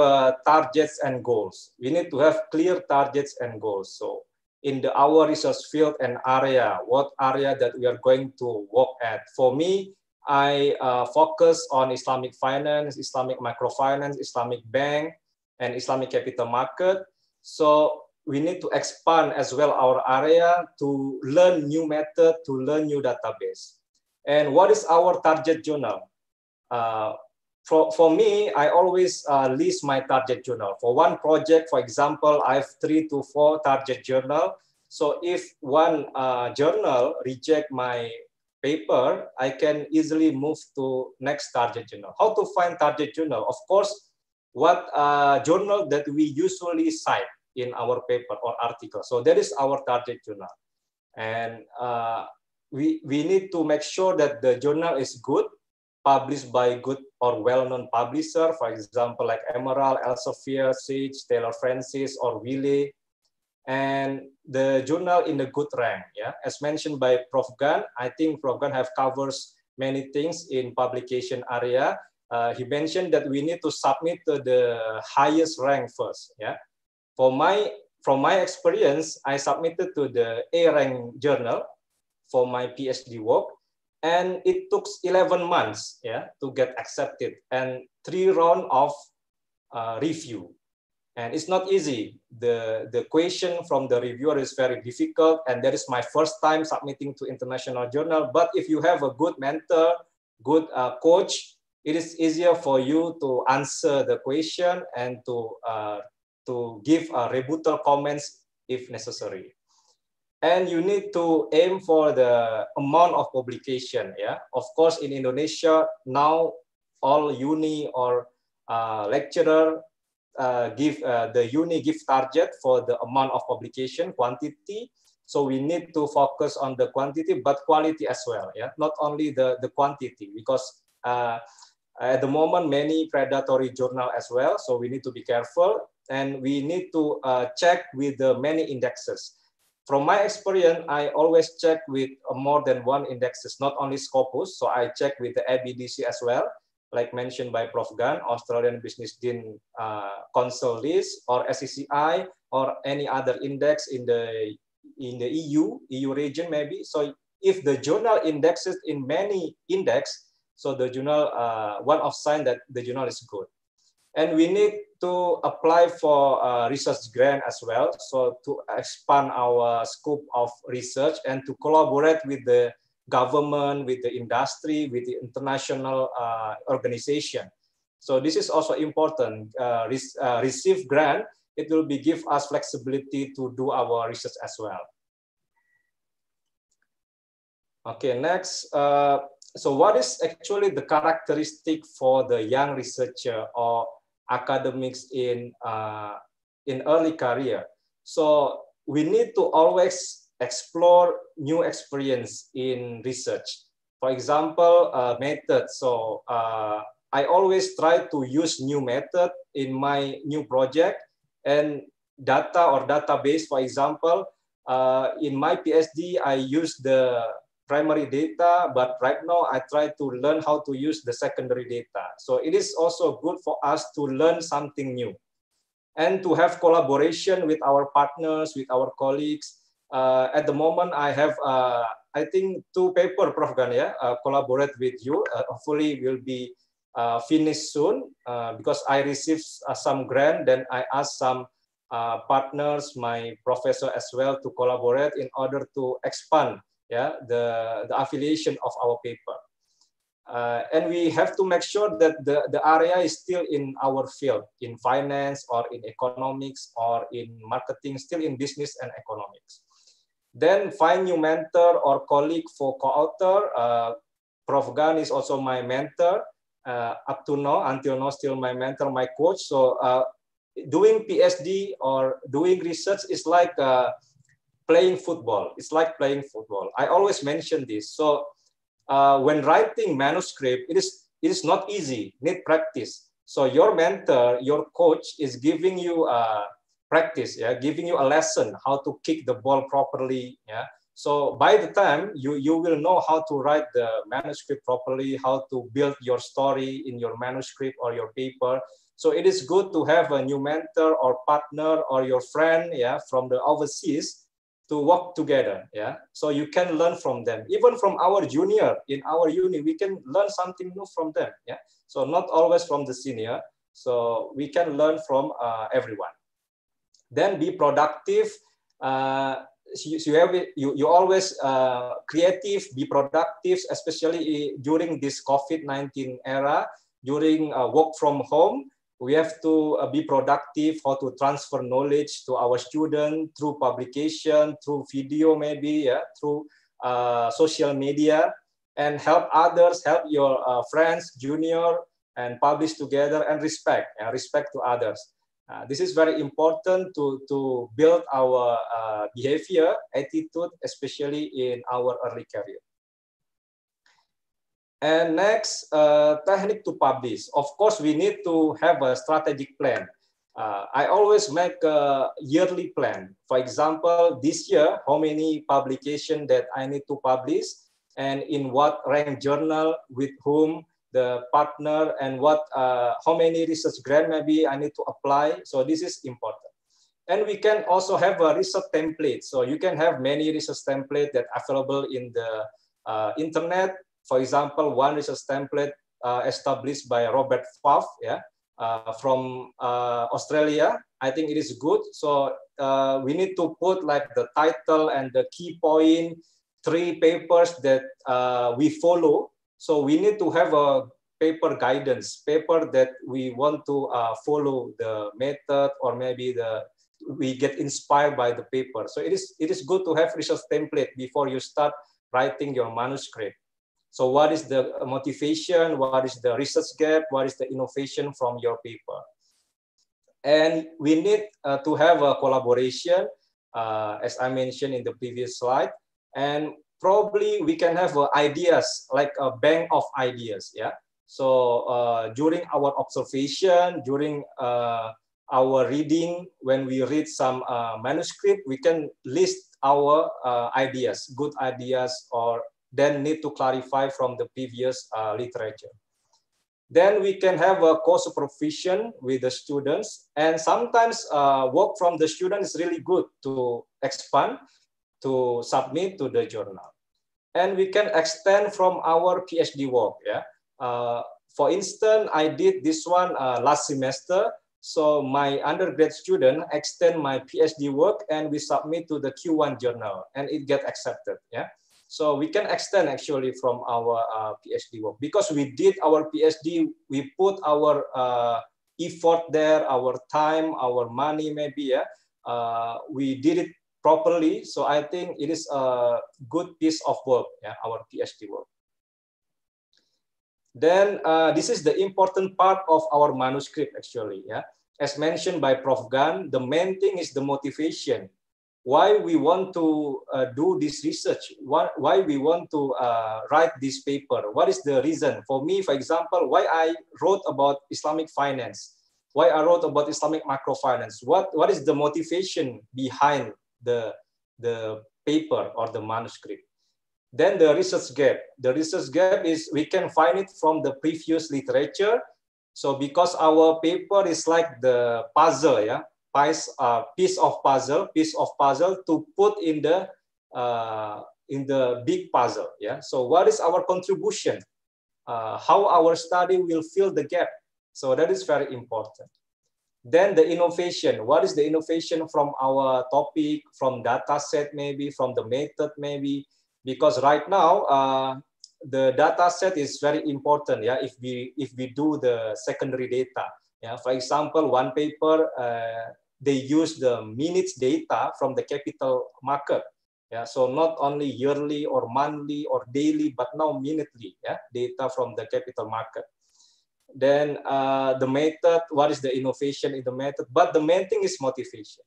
targets and goals. We need to have clear targets and goals. So in our research field and area, what area that we are going to work at? For me, I focus on Islamic finance, Islamic microfinance, Islamic bank, and Islamic capital market. So we need to expand as well our area to learn new method, to learn new database. And what is our target journal? For me, I always list my target journal. For one project, for example, I have 3 to 4 target journal. So if one journal reject my paper, I can easily move to next target journal. How to find target journal? Of course, what journal that we usually cite in our paper or article. So that is our target journal. And we need to make sure that the journal is good, published by good or well-known publisher, for example, like Emerald, Elsevier, Sage, Taylor Francis, or Wiley. And the journal in the good rank, yeah. As mentioned by Prof. Gan, I think Prof. Gan have covers many things in publication area. He mentioned that we need to submit to the highest rank first, yeah. From my experience, I submitted to the A rank journal for my PhD work, and it took 11 months, yeah, to get accepted, and 3 rounds of review. And it's not easy. The question from the reviewer is very difficult, and that is my first time submitting to international journal. But if you have a good mentor, good coach, it is easier for you to answer the question and to give rebuttal comments if necessary. And you need to aim for the amount of publication. Yeah, of course, in Indonesia now, all uni or lecturer give target for the amount of publication quantity. So we need to focus on the quantity, but quality as well. Yeah, not only the quantity, because at the moment many predatory journal as well. So we need to be careful, and we need to check with the many indexes. From my experience, I always check with more than one indexes, not only Scopus. So I check with the ABDC as well, like mentioned by Prof. Gan, Australian Business Dean Council list, or SCCI, or any other index in the EU region maybe. So if the journal indexes in many index, so the journal, one of sign that the journal is good. And we need to apply for research grant as well, so to expand our scope of research and to collaborate with the government, with the industry, with the international organization. So this is also important. Receive grant, it will give us flexibility to do our research as well. Okay, next. So what is actually the characteristic for the young researcher or academics in early career? So we need to always explore new experience in research. For example, method. So I always try to use new method in my new project, and data or database. For example, in my PhD, I use the primary data, but right now I try to learn how to use the secondary data. So it is also good for us to learn something new and to have collaboration with our partners, with our colleagues. At the moment, I have, I think, 2 papers, Prof. Gan, collaborate with you. Hopefully will be finished soon because I received some grant, then I asked some partners, my professor as well, to collaborate in order to expand the affiliation of our paper. And we have to make sure that the area is still in our field, in finance or in economics or in marketing, still in business and economics. Then find new mentor or colleague for co-author. Prof. Gan is also my mentor up to now, until now still my mentor, my coach. So doing PhD or doing research is like playing football. It's like playing football. I always mention this. So when writing manuscript, it is not easy, need practice. So your mentor, your coach is giving you practice, giving you a lesson how to kick the ball properly. So by the time you will know how to write the manuscript properly, how to build your story in your manuscript or your paper. So it is good to have a new mentor or partner or your friend from the overseas to work together, so you can learn from them. Even from our junior in our uni, we can learn something new from them, so not always from the senior, so we can learn from everyone. Then be productive. You always creative, be productive, especially during this COVID-19 era, during work from home. We have to be productive, how to transfer knowledge to our students through publication, through video maybe, through social media, and help others, help your friends, junior, and publish together, and respect to others. This is very important to build our behavior, attitude, especially in our early career. And next, technique to publish. Of course, we need to have a strategic plan. I always make a yearly plan. For example, this year, how many publications that I need to publish, and in what rank journal, with whom, the partner, and what how many research grant maybe I need to apply. So this is important. And we can also have a research template. So you can have many research templates that are available in the internet. For example, one research template established by Robert Pfaff, from Australia. I think it is good. So we need to put like the title and the key point, 3 papers that we follow. So we need to have a paper guidance, paper that we want to follow the method, or maybe we get inspired by the paper. So it is good to have research template before you start writing your manuscript. So what is the motivation? What is the research gap? What is the innovation from your paper? And we need to have a collaboration, as I mentioned in the previous slide. And probably we can have ideas, like a bank of ideas. So during our observation, during our reading, when we read some manuscript, we can list our ideas, good ideas, or then need to clarify from the previous literature. Then we can have a co-supervision with the students, and sometimes work from the students is really good to expand, to submit to the journal. And we can extend from our PhD work. For instance, I did this one last semester. So my undergrad student extend my PhD work, and we submit to the Q1 journal, and it get accepted. So we can extend actually from our PhD work, because we did our PhD, we put our effort there, our time, our money maybe, we did it properly. So I think it is a good piece of work, our PhD work. Then this is the important part of our manuscript actually. As mentioned by Prof. Gan, the main thing is the motivation. why we want to do this research, why we want to write this paper. What is the reason? For me, for example, why I wrote about Islamic finance, why I wrote about Islamic microfinance. What is the motivation behind the paper or the manuscript? Then the research gap. The research gap is we can find it from the previous literature. So because our paper is like the puzzle, yeah, piece of puzzle to put in the big puzzle, yeah. So what is our contribution? How our study will fill the gap? So that is very important. Then the innovation. What is the innovation from our topic, from data set maybe, from the method maybe? Because right now, the data set is very important, yeah, if we do the secondary data. Yeah, for example, one paper, they use the minutes data from the capital market. Yeah, so not only yearly or monthly or daily, but now minutely, yeah, data from the capital market. Then the method, what is the innovation in the method? But the main thing is motivation.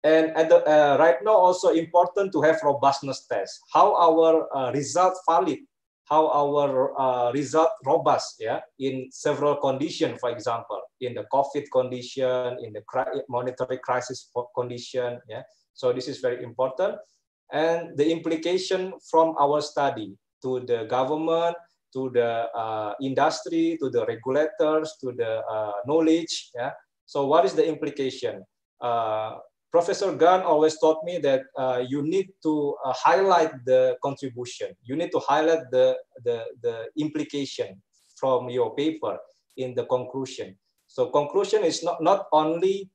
And at the, right now also important to have robustness test. How our result valid, how our result robust, yeah, in several conditions, for example, in the COVID condition, in the monetary crisis condition, yeah. So this is very important. And the implication from our study to the government, to the industry, to the regulators, to the knowledge, yeah. So what is the implication? Professor Gan always taught me that you need to highlight the contribution. You need to highlight the implication from your paper in the conclusion. So conclusion is not only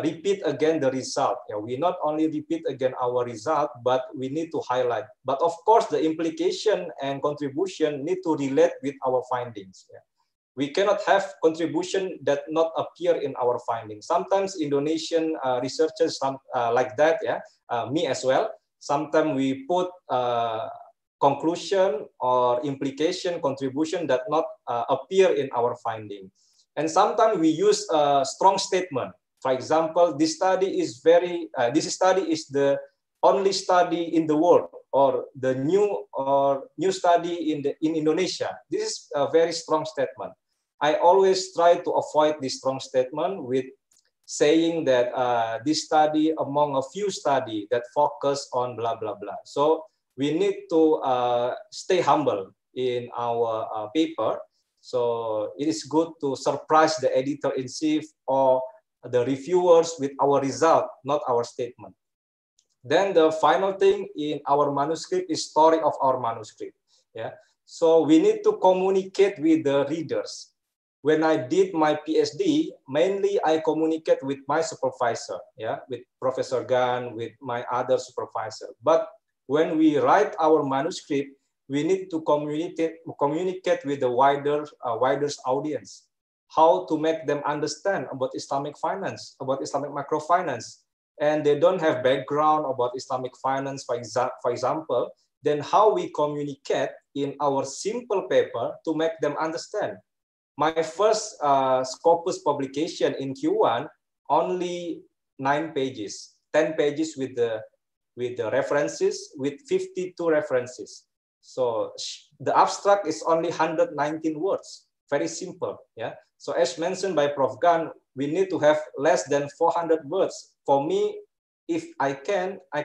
repeat again the result. Yeah, we not only repeat again our result, but we need to highlight. But of course, the implication and contribution need to relate with our findings. Yeah. We cannot have contribution that not appear in our findings. Sometimes Indonesian researchers like that, yeah, me as well. Sometimes we put conclusion or implication, contribution that not appear in our finding. And sometimes we use a strong statement. For example, this study is the only study in the world, or the new study in Indonesia. This is a very strong statement. I always try to avoid this strong statement with saying that this study among a few studies that focus on blah, blah, blah. So we need to stay humble in our paper. So it is good to surprise the editor-in-chief or the reviewers with our result, not our statement. Then the final thing in our manuscript is story of our manuscript. Yeah. So we need to communicate with the readers. When I did my Ph.D., mainly I communicate with my supervisor, yeah, with Professor Gan, with my other supervisor. But when we write our manuscript, we need to communicate with the wider audience. How to make them understand about Islamic finance, about Islamic microfinance, and they don't have background about Islamic finance, for example, then how we communicate in our simple paper to make them understand. My first Scopus publication in Q1, only 9 pages, 10 pages with the references, with 52 references. So the abstract is only 119 words, very simple, yeah. So as mentioned by Prof. Gan, we need to have less than 400 words. For me, if I can, I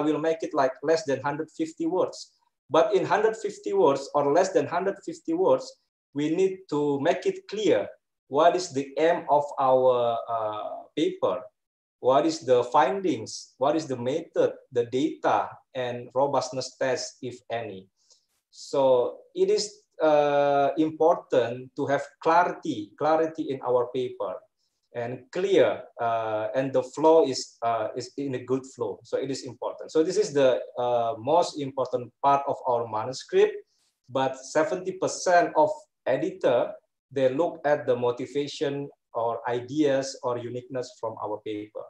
will make it like less than 150 words. But in 150 words or less than 150 words, we need to make it clear what is the aim of our paper, what is the findings, what is the method, the data, and robustness test, if any. So it is important to have clarity in our paper, and clear, and the flow is in a good flow. So it is important. So this is the most important part of our manuscript. But 70% of editor, they look at the motivation or ideas or uniqueness from our paper.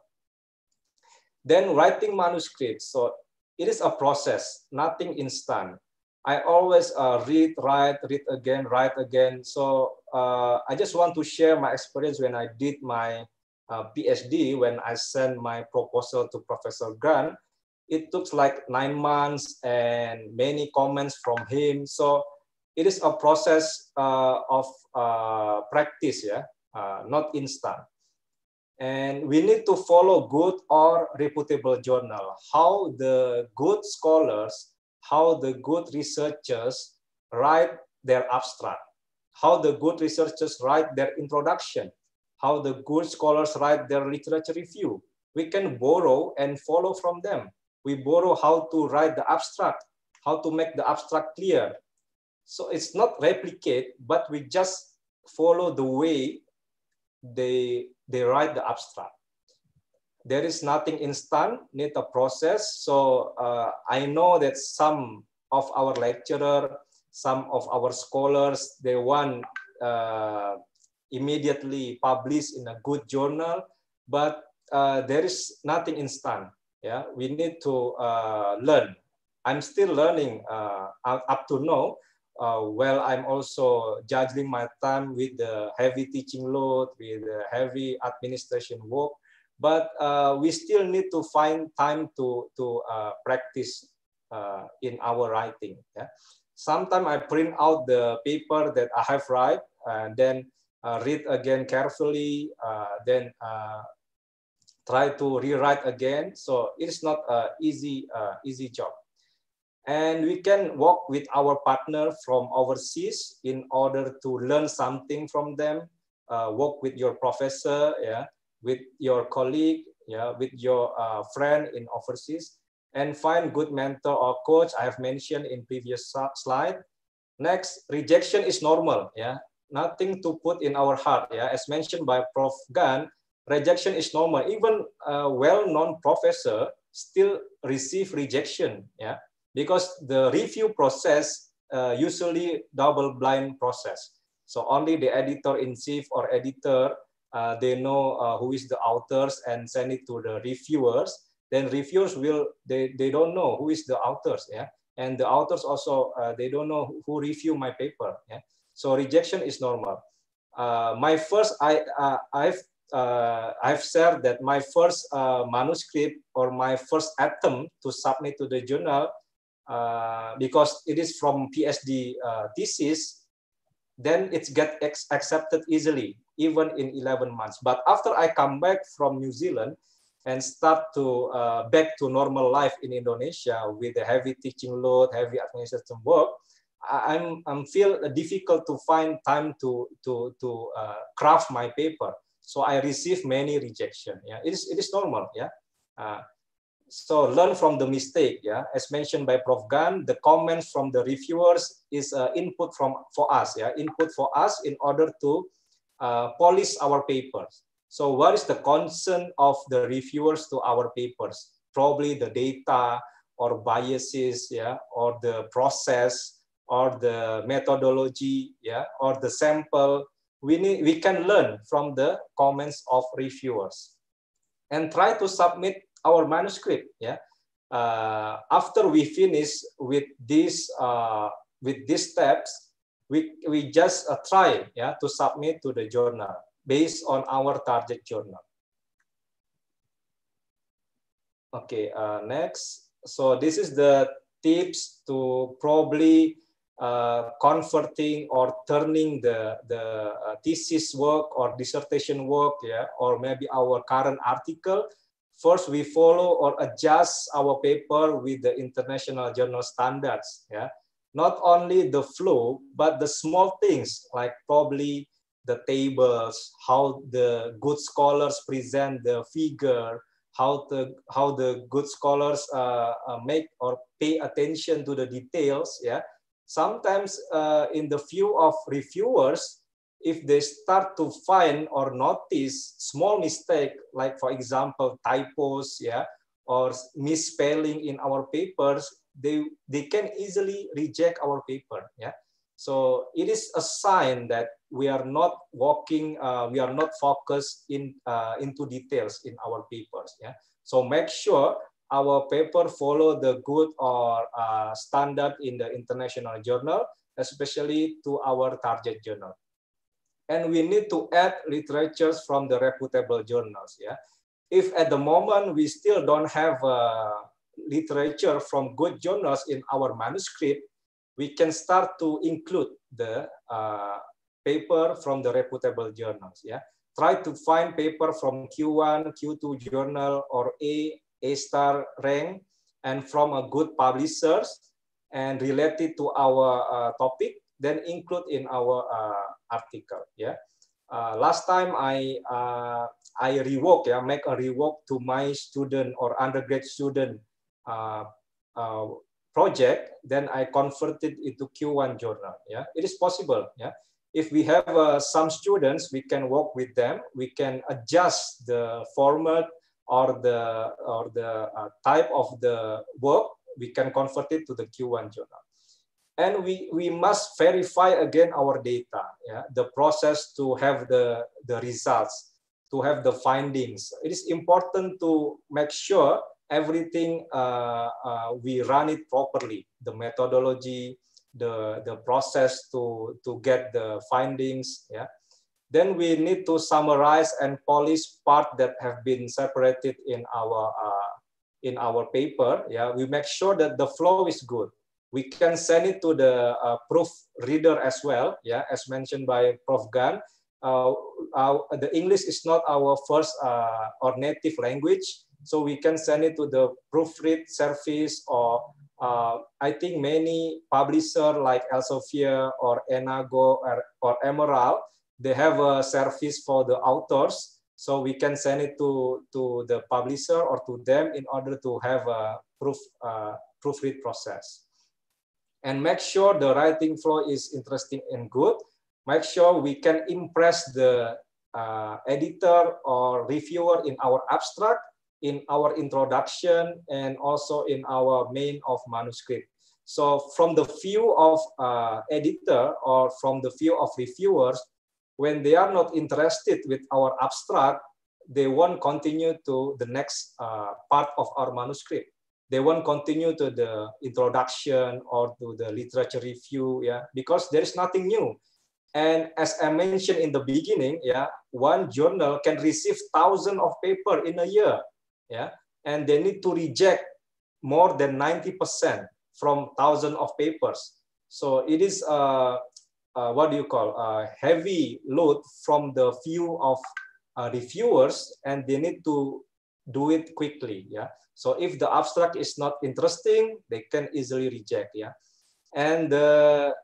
Then writing manuscripts. So it is a process, nothing instant. I always read, write again. So I just want to share my experience when I did my PhD, when I sent my proposal to Professor Gan, it took like 9 months and many comments from him. So it is a process of practice, yeah, not instant. And we need to follow good or reputable journal, how the good scholars, how the good researchers write their abstract, how the good researchers write their introduction, how the good scholars write their literature review. We can borrow and follow from them. We borrow how to write the abstract, how to make the abstract clear. So it's not replicate, but we just follow the way they write the abstract. There is nothing instant, need a process. So I know that some of our lecturer, some of our scholars, they want immediately publish in a good journal, but there is nothing instant. Yeah, we need to learn. I'm still learning up to now. Well, I'm also juggling my time with the heavy teaching load, with the heavy administration work, but we still need to find time to practice in our writing. Yeah? Sometimes I print out the paper that I have write, and then read again carefully, then try to rewrite again. So it's not an easy job. And we can work with our partner from overseas in order to learn something from them, work with your professor, yeah, with your colleague, yeah, with your friend in overseas, and find good mentor or coach. I have mentioned in previous slide. Next, rejection is normal. Yeah, nothing to put in our heart. Yeah, as mentioned by Prof. Gan, rejection is normal. Even a well-known professor still receive rejection. Yeah, because the review process usually double-blind process. So only the editor-in-chief or editor they know who is the authors and send it to the reviewers. Then reviewers they don't know who is the authors, yeah, and the authors also they don't know who review my paper, yeah. So rejection is normal. I've shared that my first manuscript or my first attempt to submit to the journal, because it is from Ph.D. Thesis, then it gets accepted easily, even in 11 months. But after I come back from New Zealand and start to back to normal life in Indonesia with a heavy teaching load, heavy administrative work, I'm feel difficult to find time to craft my paper. So I receive many rejection. Yeah, it is normal. Yeah. So learn from the mistake. Yeah, as mentioned by Prof. Gan, the comments from the reviewers is input for us. Yeah, input for us in order to polish our papers. So what is the concern of the reviewers to our papers? Probably the data or biases, yeah, or the process or the methodology, yeah, or the sample. We can learn from the comments of reviewers and try to submit our manuscript. Yeah, after we finish with these steps, we just try, yeah, to submit to the journal based on our target journal. Okay, next. So this is the tips to probably converting or turning the thesis work or dissertation work, yeah, or maybe our current article. First, we follow or adjust our paper with the international journal standards. Yeah, not only the flow, but the small things like probably the tables, how the good scholars present the figure, how the good scholars make or pay attention to the details. Yeah, sometimes in the view of reviewers, if they start to find or notice small mistake, like for example typos, yeah, or misspelling in our papers, they can easily reject our paper. Yeah, so it is a sign that we are not working, we are not focused into details in our papers. Yeah, so make sure our paper follow the good or standard in the international journal, especially to our target journal. and we need to add literatures from the reputable journals. Yeah, if at the moment we still don't have literature from good journals in our manuscript, we can start to include the paper from the reputable journals. Yeah, try to find paper from Q1, Q2 journal or A-star rank, and from a good publishers, and related to our topic, then include in our article. Yeah. Last time I revoke, make a revoke to my student or undergrad student project, then I converted it to Q1 journal. Yeah, it is possible. Yeah, if we have some students, we can work with them. We can adjust the format or the type of the work. We can convert it to the Q1 journal. And we must verify again our data, yeah? The process to have the results, to have the findings. It is important to make sure everything we run it properly, the methodology, the process to get the findings. Yeah. Then we need to summarize and polish part that have been separated in our paper. Yeah, we make sure that the flow is good. We can send it to the proofreader as well. Yeah, as mentioned by Prof. Gan. The English is not our first or native language, so we can send it to the proofread service, or I think many publishers like Elsevier or Enago or Emerald, they have a service for the authors, so we can send it to the publisher or to them in order to have a proofread process. And make sure the writing flow is interesting and good. Make sure we can impress the editor or reviewer in our abstract, in our introduction, and also in our main of manuscript. So from the view of editor or from the view of reviewers, when they are not interested with our abstract, they won't continue to the next part of our manuscript. They won't continue to the introduction or to the literature review, yeah, because there is nothing new. And as I mentioned in the beginning, yeah, one journal can receive thousands of paper in a year, yeah, and they need to reject more than 90% from thousands of papers. So it is what do you call a heavy load from the view of reviewers, and they need to do it quickly, yeah. So if the abstract is not interesting, they can easily reject, yeah. And the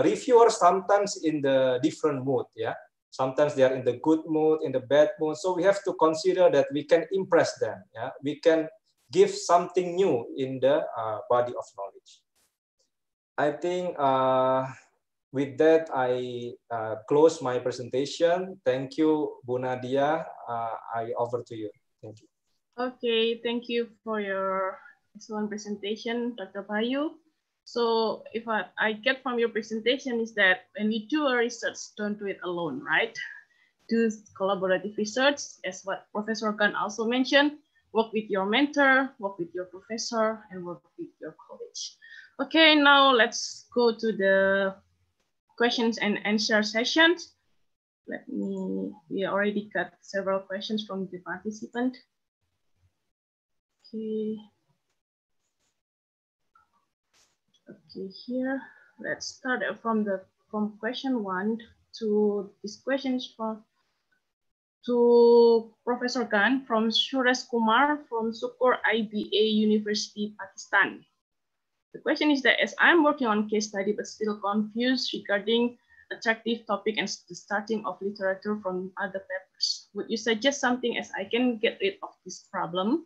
reviewers sometimes in the different mood, yeah. Sometimes they are in the good mood, in the bad mood. So we have to consider that we can impress them, yeah. We can give something new in the body of knowledge. I think with that, I close my presentation. Thank you, Bu Nadia. I over to you. Thank you. Okay, thank you for your excellent presentation, Dr. Bayu. So if I get from your presentation is that when we do a research, don't do it alone, right? Do collaborative research, as what Professor Gan also mentioned, work with your mentor, work with your professor, and work with your college. Okay, now let's go to the questions and answer sessions. We already got several questions from the participant. Okay, here, let's start from question 1 to this question is to Professor Gan from Suresh Kumar from Syukur IBA University, Pakistan. The question is that as I'm working on case study but still confused regarding attractive topic and the starting of literature from other papers, would you suggest something as I can get rid of this problem?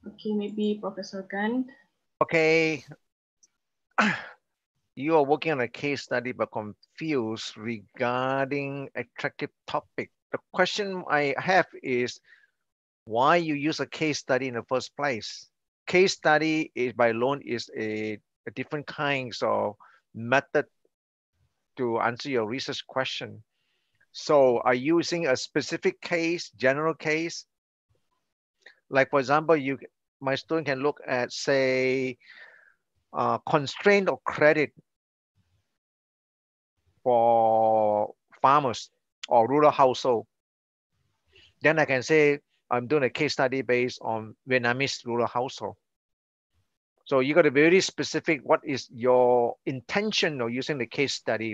Okay, maybe Professor Gan. Okay. You are working on a case study but confused regarding attractive topic. The question I have is why you use a case study in the first place. Case study is by alone is a different kinds of method to answer your research question. So are you using a specific case, general case? Like for example, my student can look at say constraint of credit for farmers or rural household, then I can say I'm doing a case study based on Vietnamese rural household. So you got to be very specific. What is your intention of using the case study?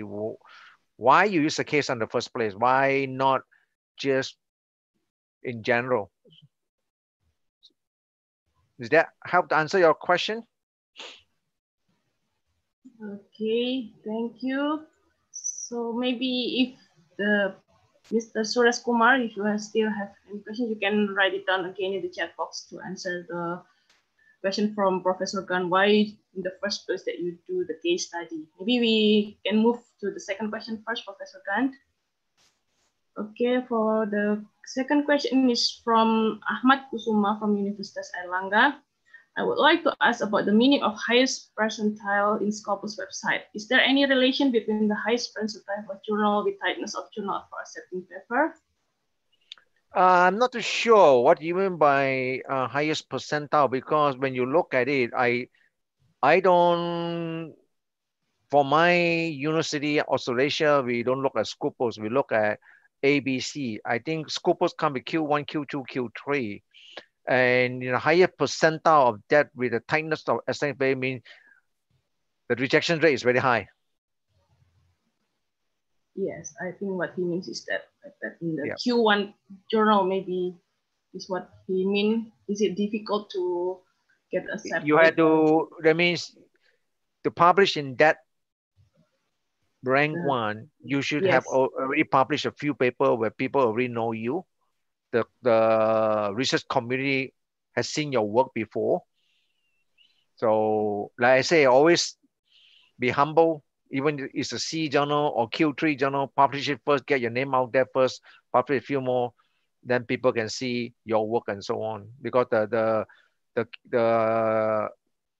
Why you use the case in the first place? Why not just in general? Does that help to answer your question? Okay, thank you. So maybe if Mr. Suresh Kumar, if you still have any questions, you can write it down again in the chat box to answer the question from Professor Gan, why in the first place that you do the case study. Maybe we can move to the second question first, Professor Gan. Okay, for the second question is from Ahmad Kusuma from Universitas Airlangga. I would like to ask about the meaning of highest percentile in Scopus website. Is there any relation between the highest percentile for journal with tightness of journal for accepting paper? I'm not too sure what you mean by highest percentile, because when you look at it, I don't, for my university, Australasia, we don't look at Scopus, we look at ABC. I think Scopus can be Q1, Q2, Q3. And higher percentile of that with the tightness of SNP means the rejection rate is very high. Yes, I think what he means is that in the Q1 journal maybe is what he means. Is it difficult to get accepted? You had to, that means to publish in that rank one, you should have already published a few papers where people already know you. The research community has seen your work before. So like I say, always be humble. Even if it's a C journal or Q3 journal, publish it first, get your name out there first, publish a few more, then people can see your work and so on. Because the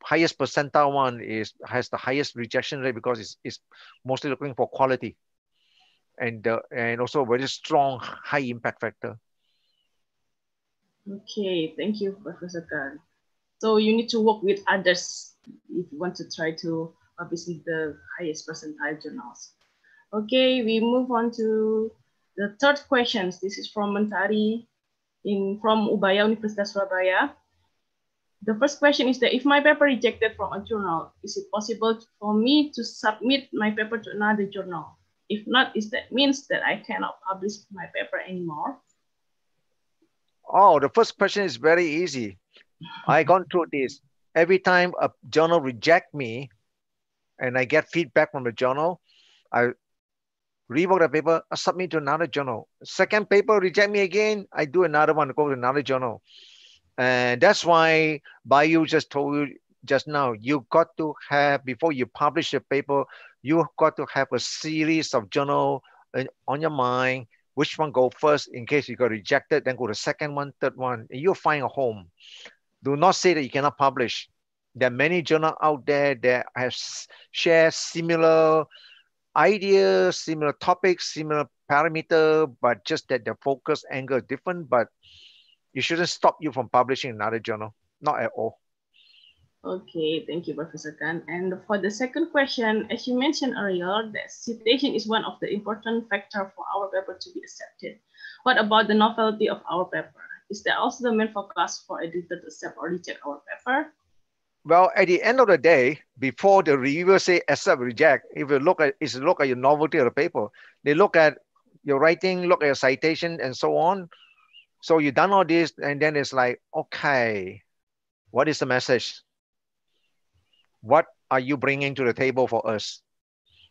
highest percentile one has the highest rejection rate because it's mostly looking for quality and also very strong high impact factor. Okay, thank you, Professor Gan. So you need to work with others if you want to try to publish in the highest percentile journals. Okay, we move on to the third question. This is from Mentari from Ubaya Universitas Surabaya. The first question is that if my paper rejected from a journal, is it possible for me to submit my paper to another journal? If not, is that means that I cannot publish my paper anymore? Oh, the first question is very easy. I gone through this. Every time a journal reject me and I get feedback from the journal, I rework the paper, I submit to another journal. Second paper reject me again, I do another one, go to another journal. And that's why Bayu just told you just now, you got to have, before you publish a paper, you got to have a series of journal on your mind. Which one go first in case you got rejected, then go to second one, third one, and you'll find a home. Do not say that you cannot publish. There are many journals out there that have shared similar ideas, similar topics, similar parameter, but just that the focus angle is different, but it shouldn't stop you from publishing another journal, not at all. Okay, thank you, Professor Gan. And for the second question, as you mentioned earlier, that citation is one of the important factors for our paper to be accepted. What about the novelty of our paper? Is that also the main focus for editor to accept or reject our paper? Well, at the end of the day, before the reviewer say accept, reject, if you look at your novelty of the paper, they look at your writing, look at your citation, and so on. So you've done all this, and then it's like, okay, what is the message? What are you bringing to the table for us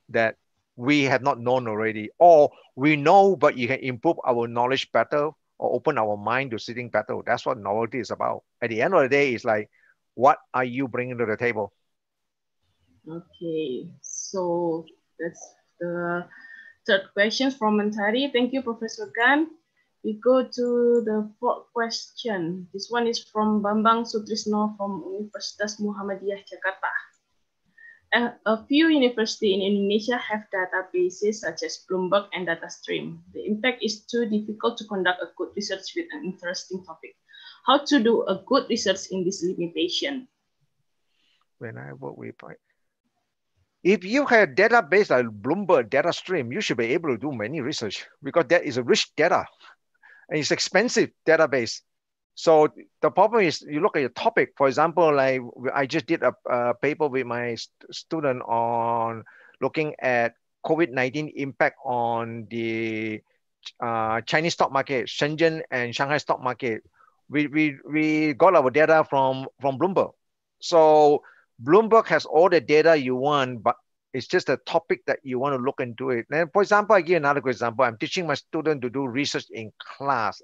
that we have not known already? Or we know, but you can improve our knowledge better or open our mind to sitting better. That's what novelty is about. At the end of the day, it's like, what are you bringing to the table? Okay, so that's the third question from Mentari. Thank you, Professor Gan. We go to the fourth question. This one is from Bambang Sutrisno from Universitas Muhammadiyah, Jakarta. A few universities in Indonesia have databases such as Bloomberg and DataStream. The impact is too difficult to conduct a good research with an interesting topic. How to do a good research in this limitation? When I work with, If you have a database like Bloomberg data stream, you should be able to do many research because that is a rich data and it's expensive database. So the problem is you look at your topic. For example, like I just did a paper with my student on looking at COVID-19 impact on the Chinese stock market, Shenzhen and Shanghai stock market. We got our data from Bloomberg. So Bloomberg has all the data you want, but it's just a topic that you want to look into it. And for example, I give another good example. I'm teaching my student to do research in class,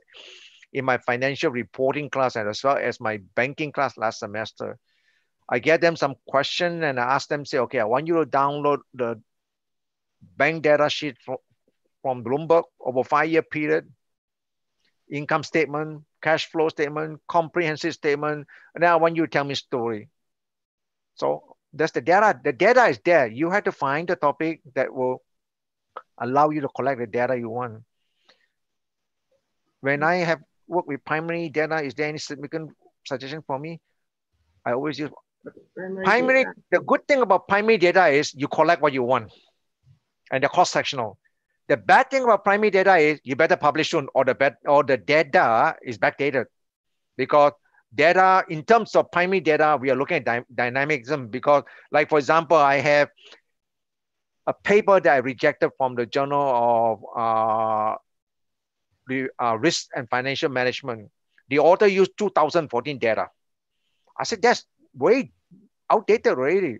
in my financial reporting class, and as well as my banking class last semester. I get them some question and I ask them, say, okay, I want you to download the bank data sheet from Bloomberg over 5-year period, income statement, cash flow statement, comprehensive statement, and then I want you to tell me a story. So that's the data. The data is there. You have to find the topic that will allow you to collect the data you want. When I have worked with primary data, is there any significant suggestion for me? I always use primary. The good thing about primary data is you collect what you want and they're cross-sectional. The bad thing about primary data is you better publish soon or the data is backdated, because data, in terms of primary data, we are looking at dynamism, because like, for example, I have a paper that I rejected from the Journal of Risk and Financial Management. The author used 2014 data. I said, that's way outdated already.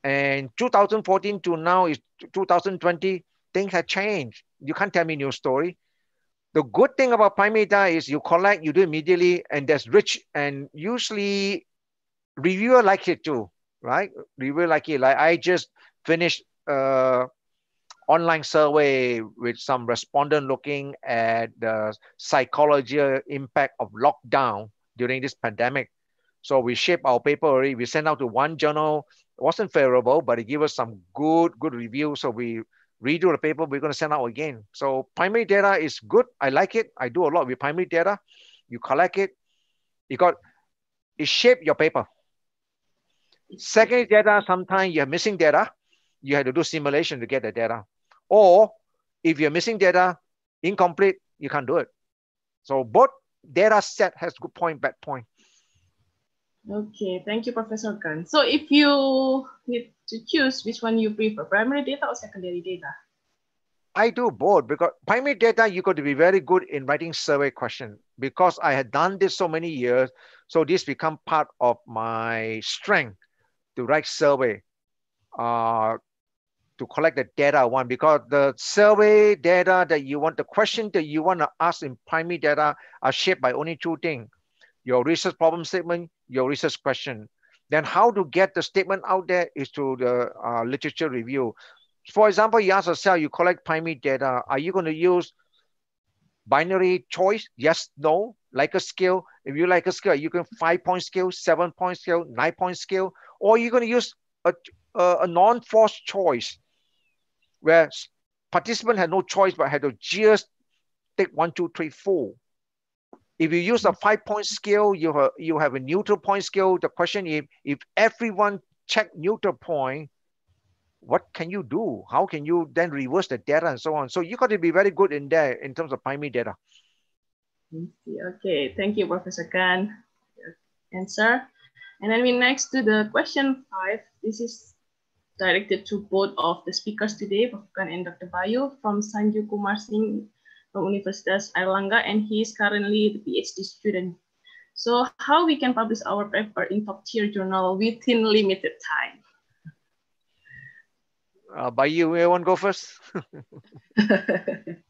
And 2014 to now is 2020, things have changed. You can't tell me new story. The good thing about primary data is you collect, you do immediately, and that's rich. And usually reviewer like it too, right? Reviewer like it. Like I just finished online survey with some respondent looking at the psychological impact of lockdown during this pandemic. So we shape our paper already. We sent out to one journal. It wasn't favorable, but it gave us some good review. So we redo the paper. We're going to send out again. So primary data is good. I like it. I do a lot with primary data. You collect it. It shape your paper. Secondary data, sometimes you're missing data. You have to do simulation to get the data. Or if you're missing data, incomplete, you can't do it. So both data set has good point, bad point. Okay, thank you, Professor Gan. So if you need to choose which one you prefer, primary data or secondary data? I do both, because primary data, you got to be very good in writing survey questions, because I had done this so many years. So this become part of my strength to write survey, to collect the data I want, because the survey data that you want, the question that you want to ask in primary data are shaped by only two things: your research problem statement, your research question. Then how to get the statement out there is through the literature review. For example, you ask yourself, you collect primary data, are you going to use binary choice? Yes, no, like a scale. If you like a scale, you can 5-point scale, 7-point scale, 9-point scale, or you're going to use a non-forced choice, where participant had no choice but had to just take 1, 2, 3, 4. If you use a 5-point scale, you have a neutral point scale. The question is, if everyone check neutral point, what can you do? How can you then reverse the data and so on? So you got to be very good in there in terms of primary data. Okay, thank you, Professor Gan, answer. And then we next to the question 5. This is directed to both of the speakers today, Professor Gan and Dr. Bayu, from Sanju Kumar Singh from Universitas Airlangga, and he is currently the Ph.D. student. So how we can publish our paper in top-tier journal within limited time? Bayu, you want to go first?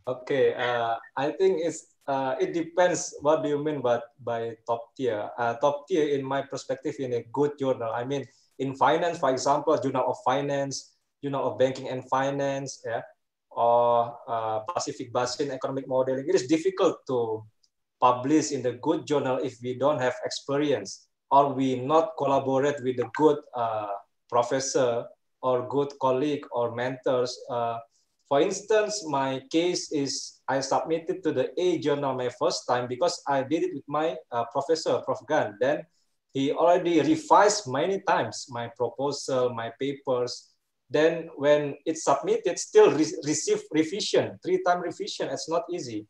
Okay, I think it depends. What do you mean by top tier? Top tier, in my perspective, in a good journal. I mean, in finance, for example, Journal of Finance, Journal of Banking and Finance, yeah, or Pacific Basin Economic Modeling. It is difficult to publish in the good journal if we don't have experience, or we not collaborate with a good professor or good colleague or mentors. For instance, my case is I submitted to the A journal my first time because I did it with my professor, Prof. Gan. Then he already revised many times my proposal, my papers. Then when it's submitted, still receive revision, 3-time revision. It's not easy.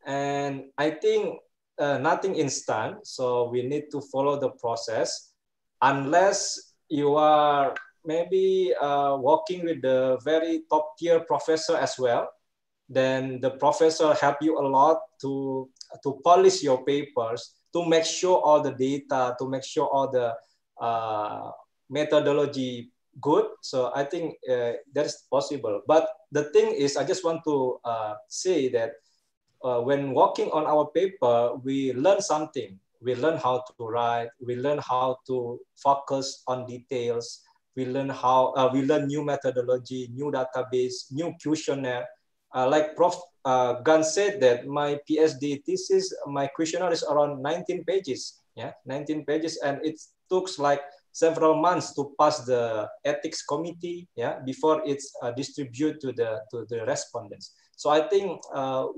And I think nothing instant. So we need to follow the process unless you are maybe working with the very top tier professor as well. Then the professor help you a lot to polish your papers, to make sure all the data, to make sure all the methodology good. So I think that's possible. But the thing is, I just want to say that when working on our paper, we learn something. We learn how to write. We learn how to focus on details. We learn we learn new methodology, new database, new questionnaire. Like Prof. Gan said that my PhD thesis, my questionnaire is around 19 pages. Yeah, 19 pages, and it took like several months to pass the ethics committee. Yeah, before it's distributed to the respondents. So I think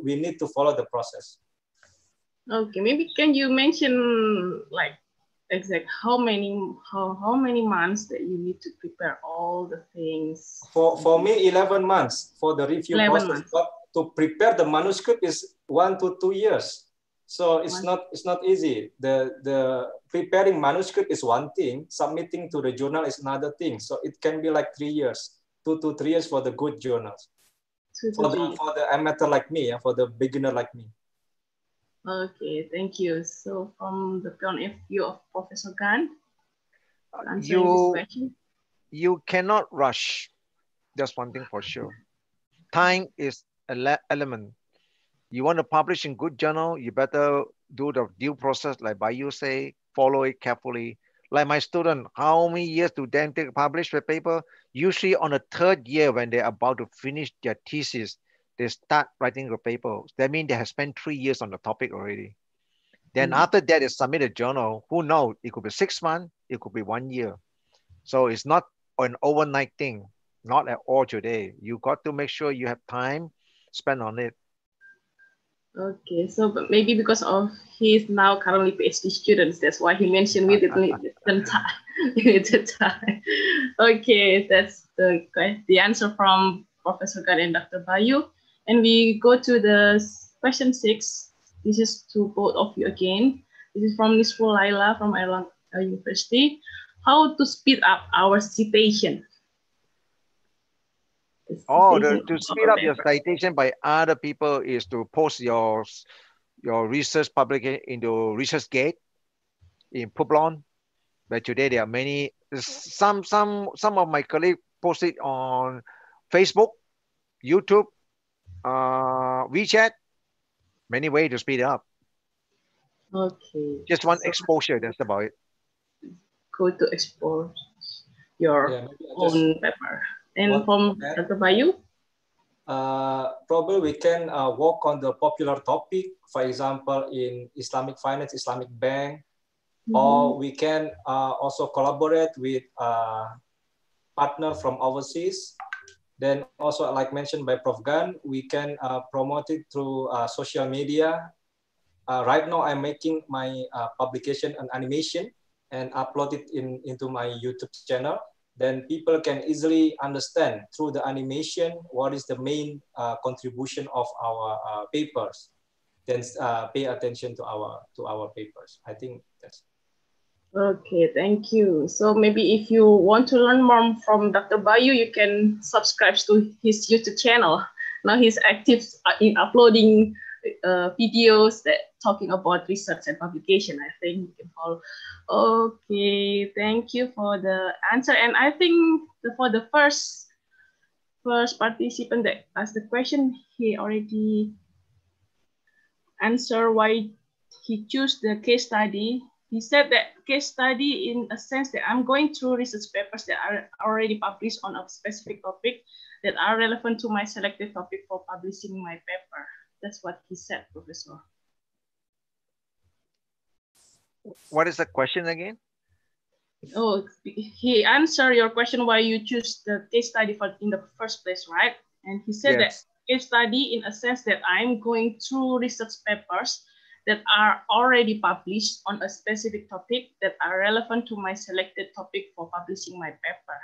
we need to follow the process. Okay, maybe can you mention like exact how many months that you need to prepare all the things? For me, 11 months for the review process. Months. But to prepare the manuscript is 1 to 2 years. So it's not easy. The preparing manuscript is one thing, submitting to the journal is another thing. So it can be like 3 years, 2 to 3 years for the good journals. For the amateur like me, for the beginner like me. Okay, thank you. So from the point of view of Professor Gan, you cannot rush. That's one thing for sure. Time is an element. You want to publish in good journal, you better do the due process like Bayu say, follow it carefully. Like my student, how many years do they publish the paper? Usually on the 3rd year when they're about to finish their thesis, they start writing the paper. That means they have spent 3 years on the topic already. Then after that, they submit a journal. Who knows? It could be 6 months, it could be 1 year. So it's not an overnight thing, not at all today. You got to make sure you have time spent on it. Okay, so but maybe because of he's now currently PhD students, that's why he mentioned with limited time. Okay, that's the answer from Professor Gan and Dr. Bayu. And we go to the question 6. This is to both of you again. This is from Ms. Laila from Airlangga University. How to speed up our citation? Oh, to speed up your citation by other people is to post your research publication into ResearchGate in Publon. But today there are many. Some of my colleagues post it on Facebook, YouTube, WeChat. Many ways to speed it up. Okay. Just one exposure. That's about it. Go to expose your own paper. And from Dr. Bayu? Probably we can work on the popular topic, for example, in Islamic finance, Islamic bank, or we can also collaborate with partner from overseas. Then also, like mentioned by Prof. Gan, we can promote it through social media. Right now, I'm making my publication and animation and upload it into my YouTube channel. Then people can easily understand through the animation what is the main contribution of our papers. Then pay attention to our papers. I think that's. Okay, thank you. So maybe if you want to learn more from Dr. Bayu, you can subscribe to his YouTube channel. Now he's active in uploading videos that talking about research and publication. I think you can follow. Okay, thank you for the answer. And I think for the first participant that asked the question, he already answered why he chose the case study. He said that case study in a sense that I'm going through research papers that are already published on a specific topic that are relevant to my selected topic for publishing my paper. That's what he said, Professor. What is the question again? Oh, he answered your question why you choose the case study in the first place, right? And he said that case study in a sense that I'm going through research papers that are already published on a specific topic that are relevant to my selected topic for publishing my paper.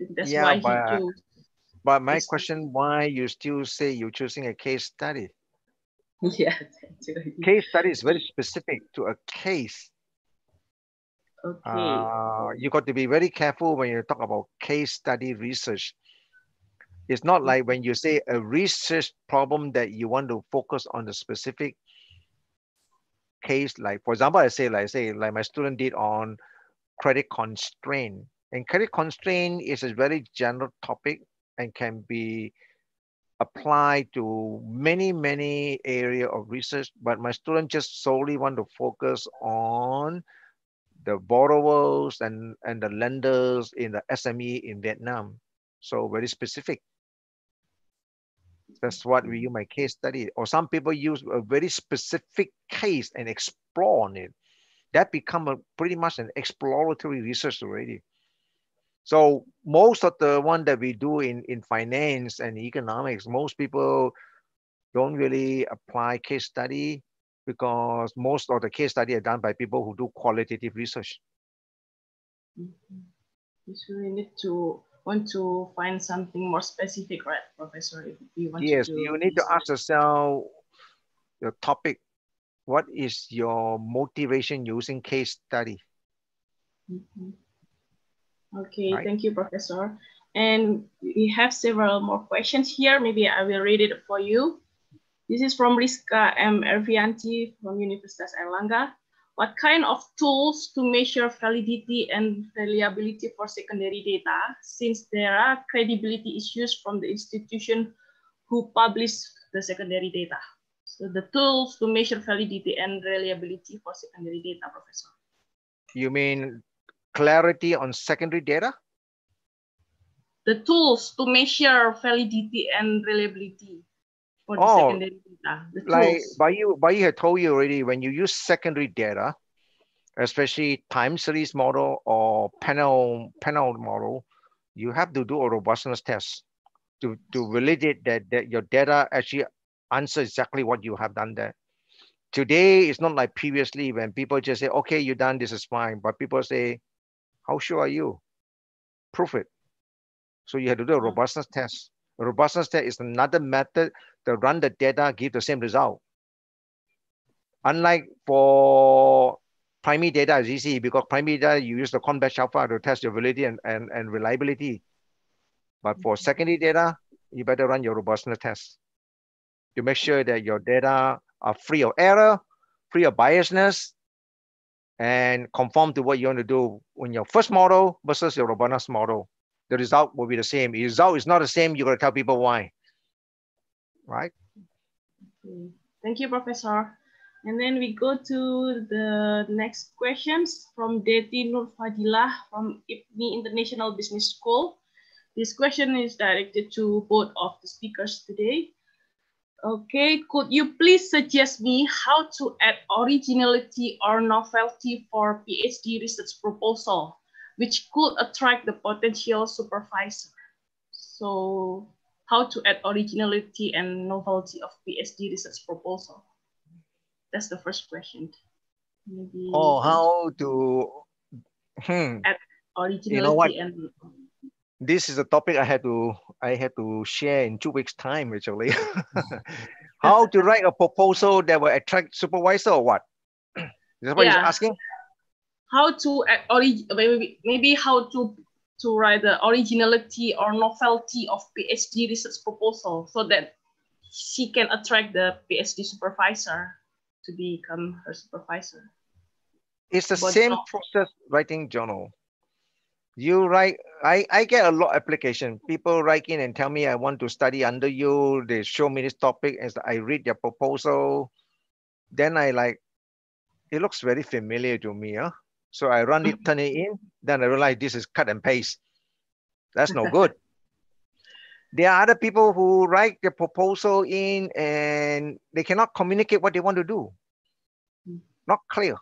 think that's Yeah, why he chose. but my question, why you still say you're choosing a case study? Yeah. Case study is very specific to a case. Okay. You got to be very careful when you talk about case study research. It's not like when you say a research problem that you want to focus on the specific case. Like, for example, I say like my student did on credit constraint. And credit constraint is a very general topic and can be applied to many area of research. But my student just solely want to focus on the borrowers and the lenders in the SME in Vietnam. So very specific. That's what we use my case study. Or some people use a very specific case and explore on it. That become pretty much an exploratory research already. So most of the one that we do in finance and economics, most people don't really apply case study because most of the case study are done by people who do qualitative research. So we need to want to find something more specific, right, Professor? If we want Yes, to do you need to ask yourself your topic. What is your motivation using case study? Okay, right? Thank you, Professor. And we have several more questions here. Maybe I will read it for you. This is from Rizka M. Ervianti from Universitas Airlangga. What kind of tools to measure validity and reliability for secondary data, since there are credibility issues from the institution who publish the secondary data? So the tools to measure validity and reliability for secondary data, Professor. You mean clarity on secondary data? The tools to measure validity and reliability for the secondary data. The like tools. Bayu had told you already, when you use secondary data, especially time series model or panel model, you have to do a robustness test to validate that your data actually answer exactly what you have done there. Today, it's not like previously when people just say, okay, you're done, this is fine. But people say, how sure are you? Prove it. So you have to do a robustness test. A robustness test is another method to run the data, give the same result. Unlike for primary data is easy because primary data, you use the convex alpha to test your validity and reliability. But for secondary data, you better run your robustness test to make sure that your data are free of error, free of biasness, and conform to what you want to do in your first model versus your robustness model. The result will be the same. If the result is not the same, you got to tell people why, right? Thank you, Professor. And then we go to the next questions from Deti Nur Fadilah from IPNI International Business School. This question is directed to both of the speakers today. Okay, could you please suggest me how to add originality or novelty for PhD research proposal, which could attract the potential supervisor? So how to add originality and novelty of PhD research proposal? That's the first question. Maybe how to add originality, you know what? and This is a topic I had to share in 2 weeks' time actually. How to write a proposal that will attract supervisor or what? Is that what you're asking? How to add maybe how to write the originality or novelty of PhD research proposal so that she can attract the PhD supervisor to become her supervisor. It's the same process writing journal. You write, I get a lot of application. People write in and tell me, I want to study under you. They show me this topic as I read their proposal. Then I like, it looks very familiar to me. Huh? So I run it, turn it in. Then I realize this is cut and paste. That's no good. There are other people who write the proposal in and they cannot communicate what they want to do. Not clear.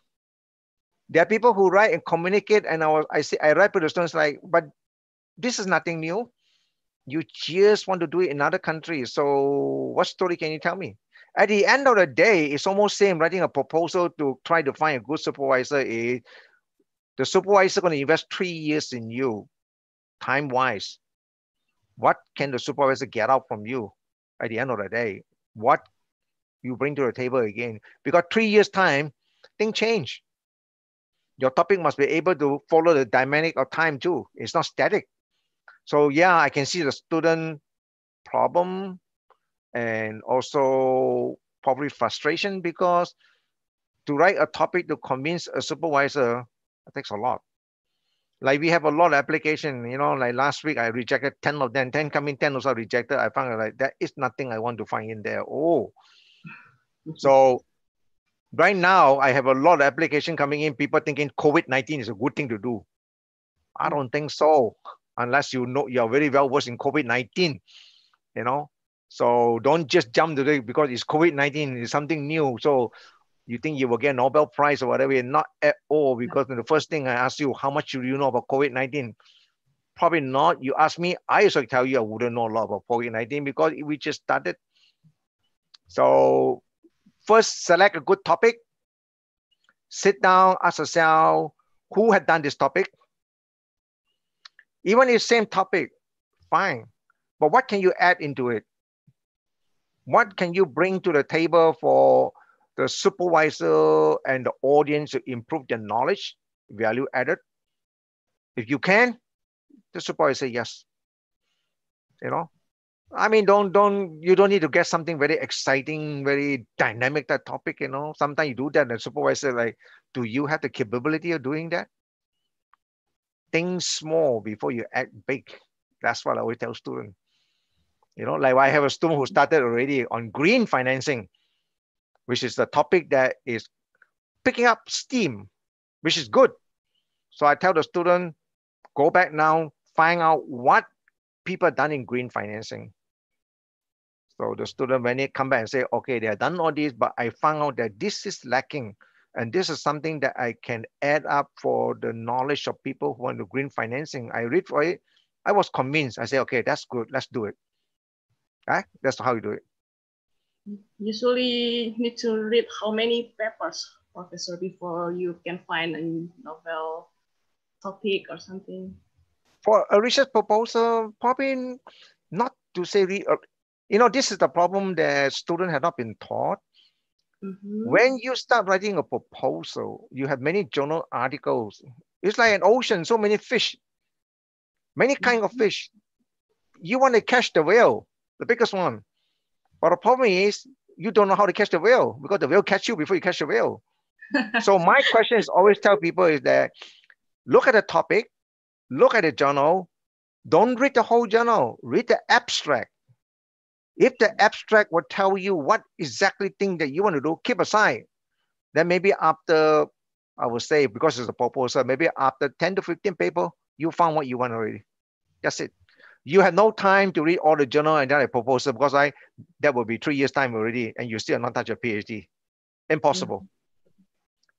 There are people who write and communicate, and I write to the students like, but this is nothing new. You just want to do it in another country. So what story can you tell me? At the end of the day, it's almost same writing a proposal to try to find a good supervisor. The supervisor going to invest 3 years in you. time-wise, what can the supervisor get out from you at the end of the day? What you bring to the table again? Because 3 years time, things change. Your topic must be able to follow the dynamic of time too. It's not static. So yeah, I can see the student problem and also probably frustration, because to write a topic to convince a supervisor, it takes a lot. Like we have a lot of application, you know, like last week I rejected 10 of them, 10 coming, 10 also rejected. I found like that is nothing I want to find in there. Oh, so right now I have a lot of application coming in, people thinking COVID-19 is a good thing to do. I don't think so, unless you know you're very well versed in COVID-19, you know. So don't just jump to it because it's COVID-19, it's something new. So you think you will get a Nobel Prize or whatever. Not at all, because the first thing I ask you, how much do you know about COVID-19? Probably not. You ask me, I also tell you I wouldn't know a lot about COVID-19 because we just started. So first, select a good topic. Sit down, ask yourself, who had done this topic? Even if same topic, fine. But what can you add into it? What can you bring to the table for the supervisor and the audience to improve their knowledge, value added? If you can, the supervisor say yes. You know, I mean, you don't need to get something very exciting, very dynamic, that topic, you know. Sometimes you do that and the supervisor like, do you have the capability of doing that? Think small before you act big. That's what I always tell students. You know, like I have a student who started already on green financing, which is the topic that is picking up steam, which is good. So I tell the student, go back now, find out what people done in green financing. So the student, when they come back and say, okay, they have done all this, but I found out that this is lacking. And this is something that I can add up for the knowledge of people who want to green financing. I read for it. I was convinced. I say, okay, that's good. Let's do it. Right? That's how you do it. Usually need to read how many papers, professor, before you can find a novel topic or something? For a research proposal, probably not to say, you know, this is the problem that students have not been taught. When you start writing a proposal, you have many journal articles. It's like an ocean, so many fish, many kinds of fish. You want to catch the whale, the biggest one. But the problem is you don't know how to catch the whale because the whale catch you before you catch the whale. So my question is always tell people is that look at the topic, look at the journal, don't read the whole journal, read the abstract. If the abstract will tell you what exactly thing that you want to do, keep aside. Then maybe after, I would say, because it's a proposal, maybe after 10 to 15 paper, you found what you want already. That's it. You have no time to read all the journal and then a proposal because that will be 3 years time already and you still not touch a PhD. Impossible.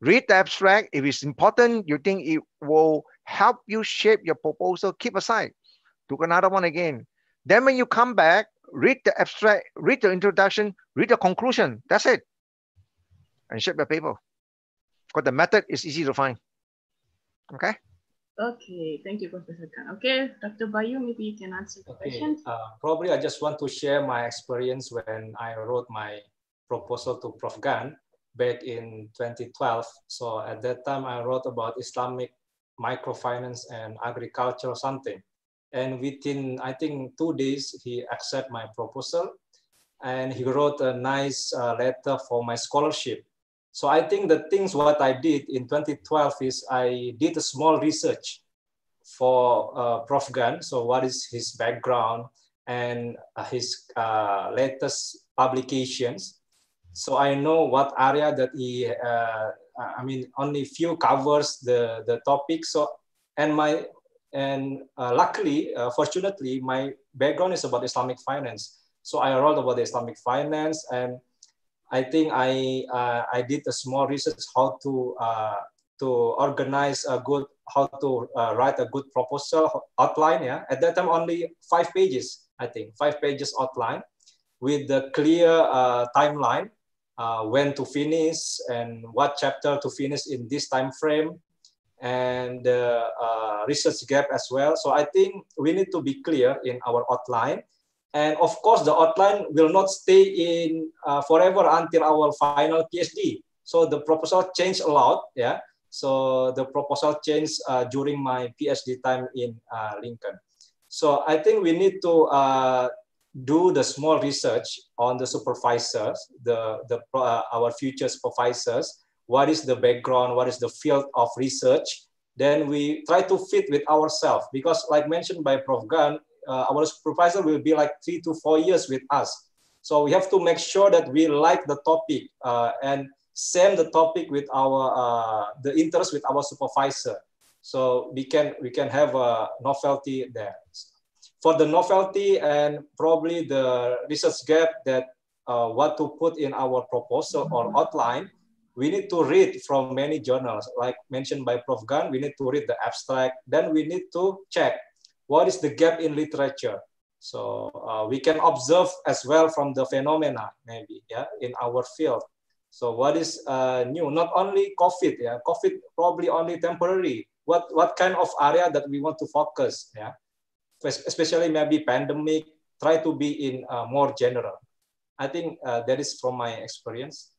Read the abstract. If it's important, you think it will help you shape your proposal, keep aside. Do another one again. Then when you come back, read the abstract, read the introduction, read the conclusion. That's it. And shape your paper. Because the method is easy to find. Okay? Okay, thank you, Professor Gan. Okay, Dr. Bayu, maybe you can answer the question. Probably I just want to share my experience when I wrote my proposal to Prof. Gan back in 2012. So at that time, I wrote about Islamic microfinance and agriculture or something. And within, I think, 2 days, he accepted my proposal and he wrote a nice letter for my scholarship. So I think the things what I did in 2012 is I did a small research for Prof. Gan. So what is his background and his latest publications. So I know what area that he, I mean, only few covers the topic. So, luckily, fortunately, my background is about Islamic finance. So I wrote about the Islamic finance, and I think I did a small research how to organize a good, how to write a good proposal outline. Yeah, at that time only 5 pages. I think 5 pages outline with the clear timeline, when to finish and what chapter to finish in this time frame. and the research gap as well. So I think we need to be clear in our outline. And of course, the outline will not stay in forever until our final PhD. So the proposal changed a lot, yeah. So the proposal changed during my PhD time in Lincoln. So I think we need to do the small research on the supervisors, our future supervisors. What is the background? What is the field of research? Then we try to fit with ourselves, because like mentioned by Prof. Gan, our supervisor will be like 3 to 4 years with us. So we have to make sure that we like the topic and same the topic with our the interest with our supervisor. So we can have a novelty there. For the novelty and probably the research gap, that what to put in our proposal or outline, we need to read from many journals. Like mentioned by Prof. Gan, we need to read the abstract. Then we need to check what is the gap in literature. So we can observe as well from the phenomena, maybe, yeah, in our field. So what is new? Not only COVID, yeah, COVID probably only temporary. What kind of area that we want to focus, yeah? Especially maybe pandemic, try to be in more general. I think that is from my experience.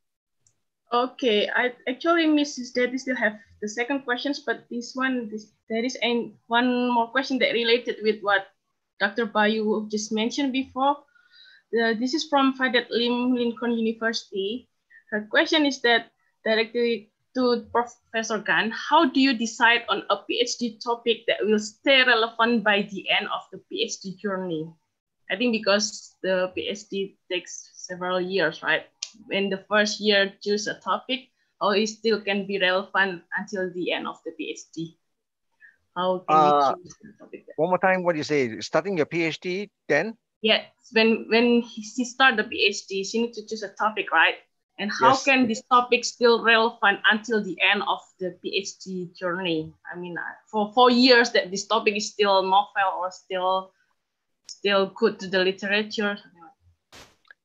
Okay, I actually, Mrs. Daddy still have the second questions, but there is one more question that related with what Dr. Bayu just mentioned before. This is from Fadet Lim, Lincoln University. Her question is that directly to Professor Gan, how do you decide on a PhD topic that will stay relevant by the end of the PhD journey? I think because the PhD takes several years, right? When the first year choose a topic, or it still can be relevant until the end of the PhD? How can we choose the topic? One more time, what do you say? Starting your PhD, then? Yeah, when she start the PhD, she needs to choose a topic, right? And how Yes. can this topic still relevant until the end of the PhD journey? I mean, for 4 years that this topic is still novel or still good to the literature.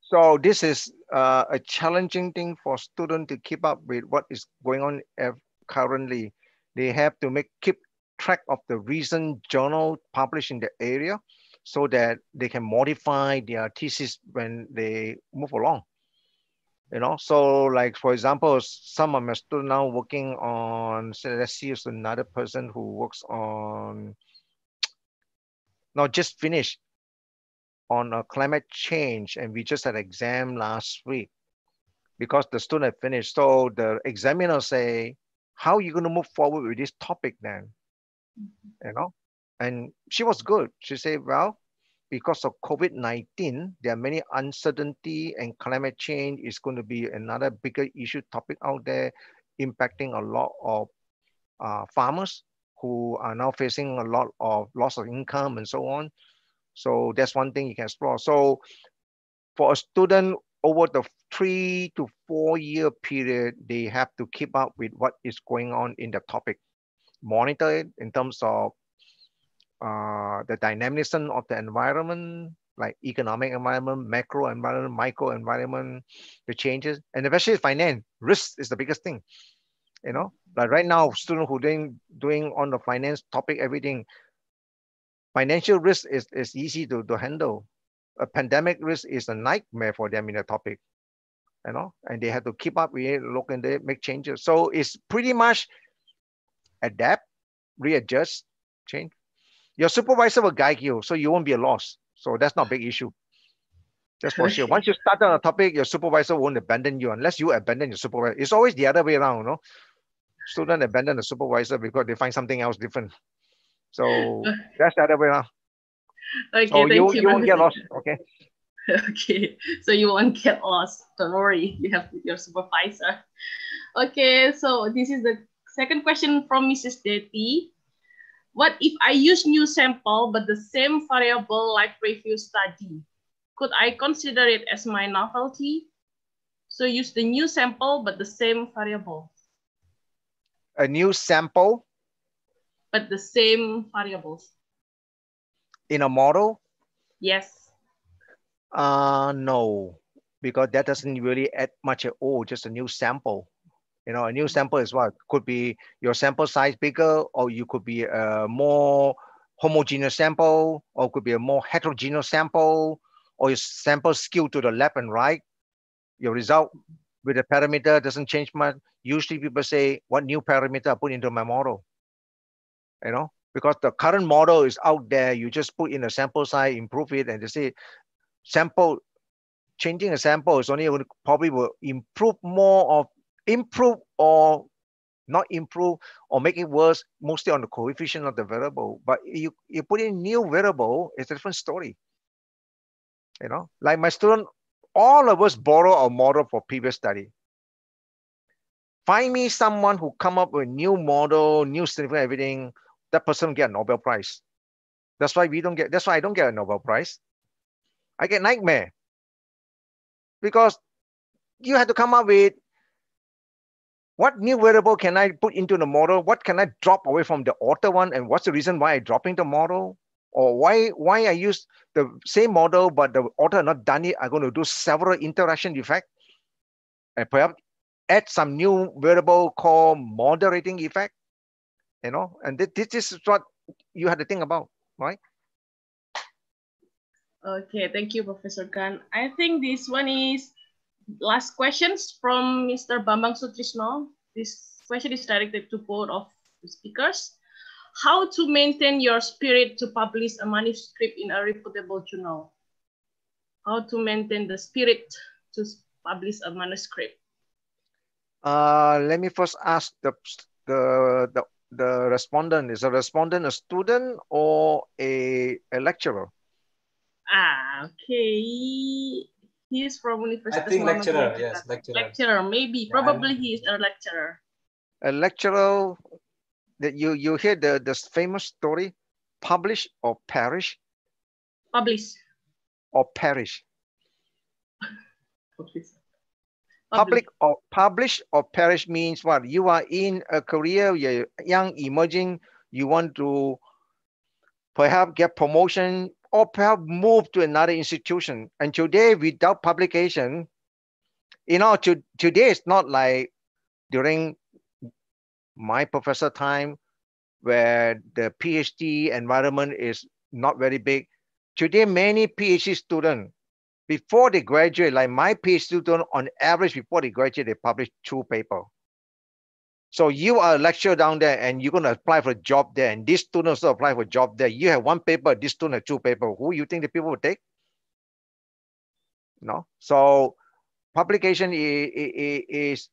So this is a challenging thing for students to keep up with what is going on currently. They have to keep track of the recent journal published in the area so that they can modify their thesis when they move along. You know, so like, for example, some of my students now working on, say, let's see, it's another person who works on, now just finished on a climate change, and we just had an exam last week because the student had finished. So the examiner say, how are you going to move forward with this topic then? You know, and she was good. She said, well, because of COVID-19, there are many uncertainty, and climate change is going to be another bigger issue topic out there, impacting a lot of farmers who are now facing a lot of loss of income and so on. So that's one thing you can explore. So for a student over the 3 to 4 year period, they have to keep up with what is going on in the topic, monitor it in terms of the dynamism of the environment, like economic environment, macro environment, micro environment, the changes, and especially finance. Risk is the biggest thing. You know, like right now, students who doing on the finance topic, everything, financial risk is easy to handle. A pandemic risk is a nightmare for them in the topic, you know, and they have to keep up with it, look and they make changes. So it's pretty much adapt, readjust, change. Your supervisor will guide you, so you won't be lost. So that's not a big issue. That's for sure. Once you start on a topic, your supervisor won't abandon you unless you abandon your supervisor. It's always the other way around, you know. Student abandon the supervisor because they find something else different. So that's the other way around. Okay, so thank you. You won't get lost, okay? Okay, so you won't get lost. Don't worry, you have your supervisor. Okay, so this is the second question from Mrs. Detti. What if I use new sample but the same variable like previous study? Could I consider it as my novelty? So use the new sample but the same variable. A new sample? But the same variables. In a model? Yes. No, because that doesn't really add much at all, just a new sample. You know, a new sample is what? Could be your sample size bigger, or you could be a more homogeneous sample, or could be a more heterogeneous sample, or your sample skewed to the left and right. Your result with the parameter doesn't change much. Usually people say, what new parameter I put into my model? You know, because the current model is out there. You just put in a sample size, improve it, and they say changing a sample is only probably will improve or not improve or make it worse, mostly on the coefficient of the variable. But you put in new variable, it's a different story. You know, like my student, all of us borrow a model for previous study. Find me someone who come up with new model, new significant everything, that person get a Nobel Prize. That's why I don't get a Nobel Prize. I get nightmare. Because you have to come up with what new variable can I put into the model? What can I drop away from the author one? And what's the reason why I dropping the model? Or why I use the same model, but the author not done it? I'm going to do several interaction effect and perhaps add some new variable called moderating effect. You know, and this is what you have to think about, right? Okay, thank you, Professor Gan. I think this one is last questions from Mr. Bambang Sutrisno. This question is directed to both of the speakers. How to maintain your spirit to publish a manuscript in a reputable journal? How to maintain the spirit to publish a manuscript? Let me first ask the respondent. Is a respondent a student or a lecturer? Okay. He's from Universitas. I think lecturer, yes, lecturer. Lecturer, maybe, probably he is a lecturer. A lecturer, that you hear the famous story, publish or perish? Publish. Or perish? Publish. Publish or perish means what? You are in a career, you're young, emerging, you want to perhaps get promotion or perhaps move to another institution. And today, without publication, you know, today it's not like during my professor time where the PhD environment is not very big. Today, many PhD students, before they graduate, like my PhD student, on average, before they graduate, they publish 2 papers. So you are a lecturer down there and you're going to apply for a job there, and this student also apply for a job there. You have 1 paper, this student has 2 papers. Who you think the people will take? No. So publication is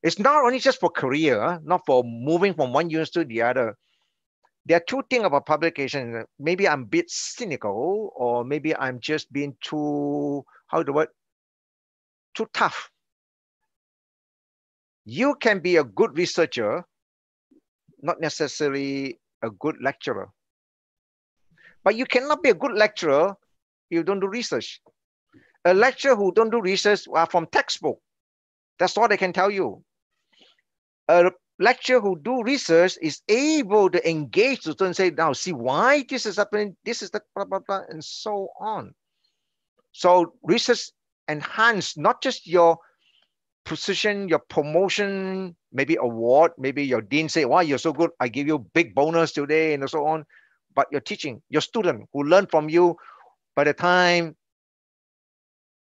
it's not only just for career, not for moving from one university to the other. There are 2 things about publication. Maybe I'm a bit cynical, or maybe I'm just being too, too tough. You can be a good researcher, not necessarily a good lecturer. But you cannot be a good lecturer if you don't do research. A lecturer who don't do research are from textbook. That's all they can tell you. A lecturer who do research is able to engage the student and say, now see why this is happening, this is the blah, blah, blah, and so on. So research enhance not just your position, your promotion, maybe award, maybe your dean say, wow, you're so good, I give you big bonus today and so on. But your teaching, your student who learn from you, by the time,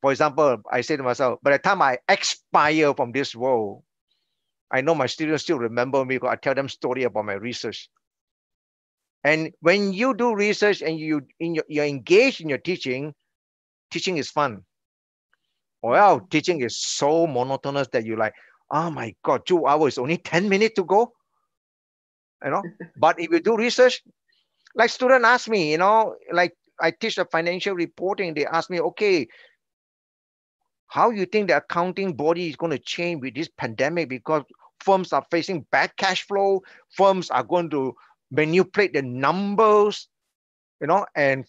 for example, I say to myself, by the time I expire from this world, I know my students still remember me because I tell them story about my research. And when you do research and you're engaged in your teaching, teaching is fun. Well, teaching is so monotonous that you're like, oh my God, 2 hours, only 10 minutes to go. You know, but if you do research, like students ask me, you know, like I teach the financial reporting, they ask me, okay, how you think the accounting body is going to change with this pandemic, because firms are facing bad cash flow, firms are going to manipulate the numbers, you know, and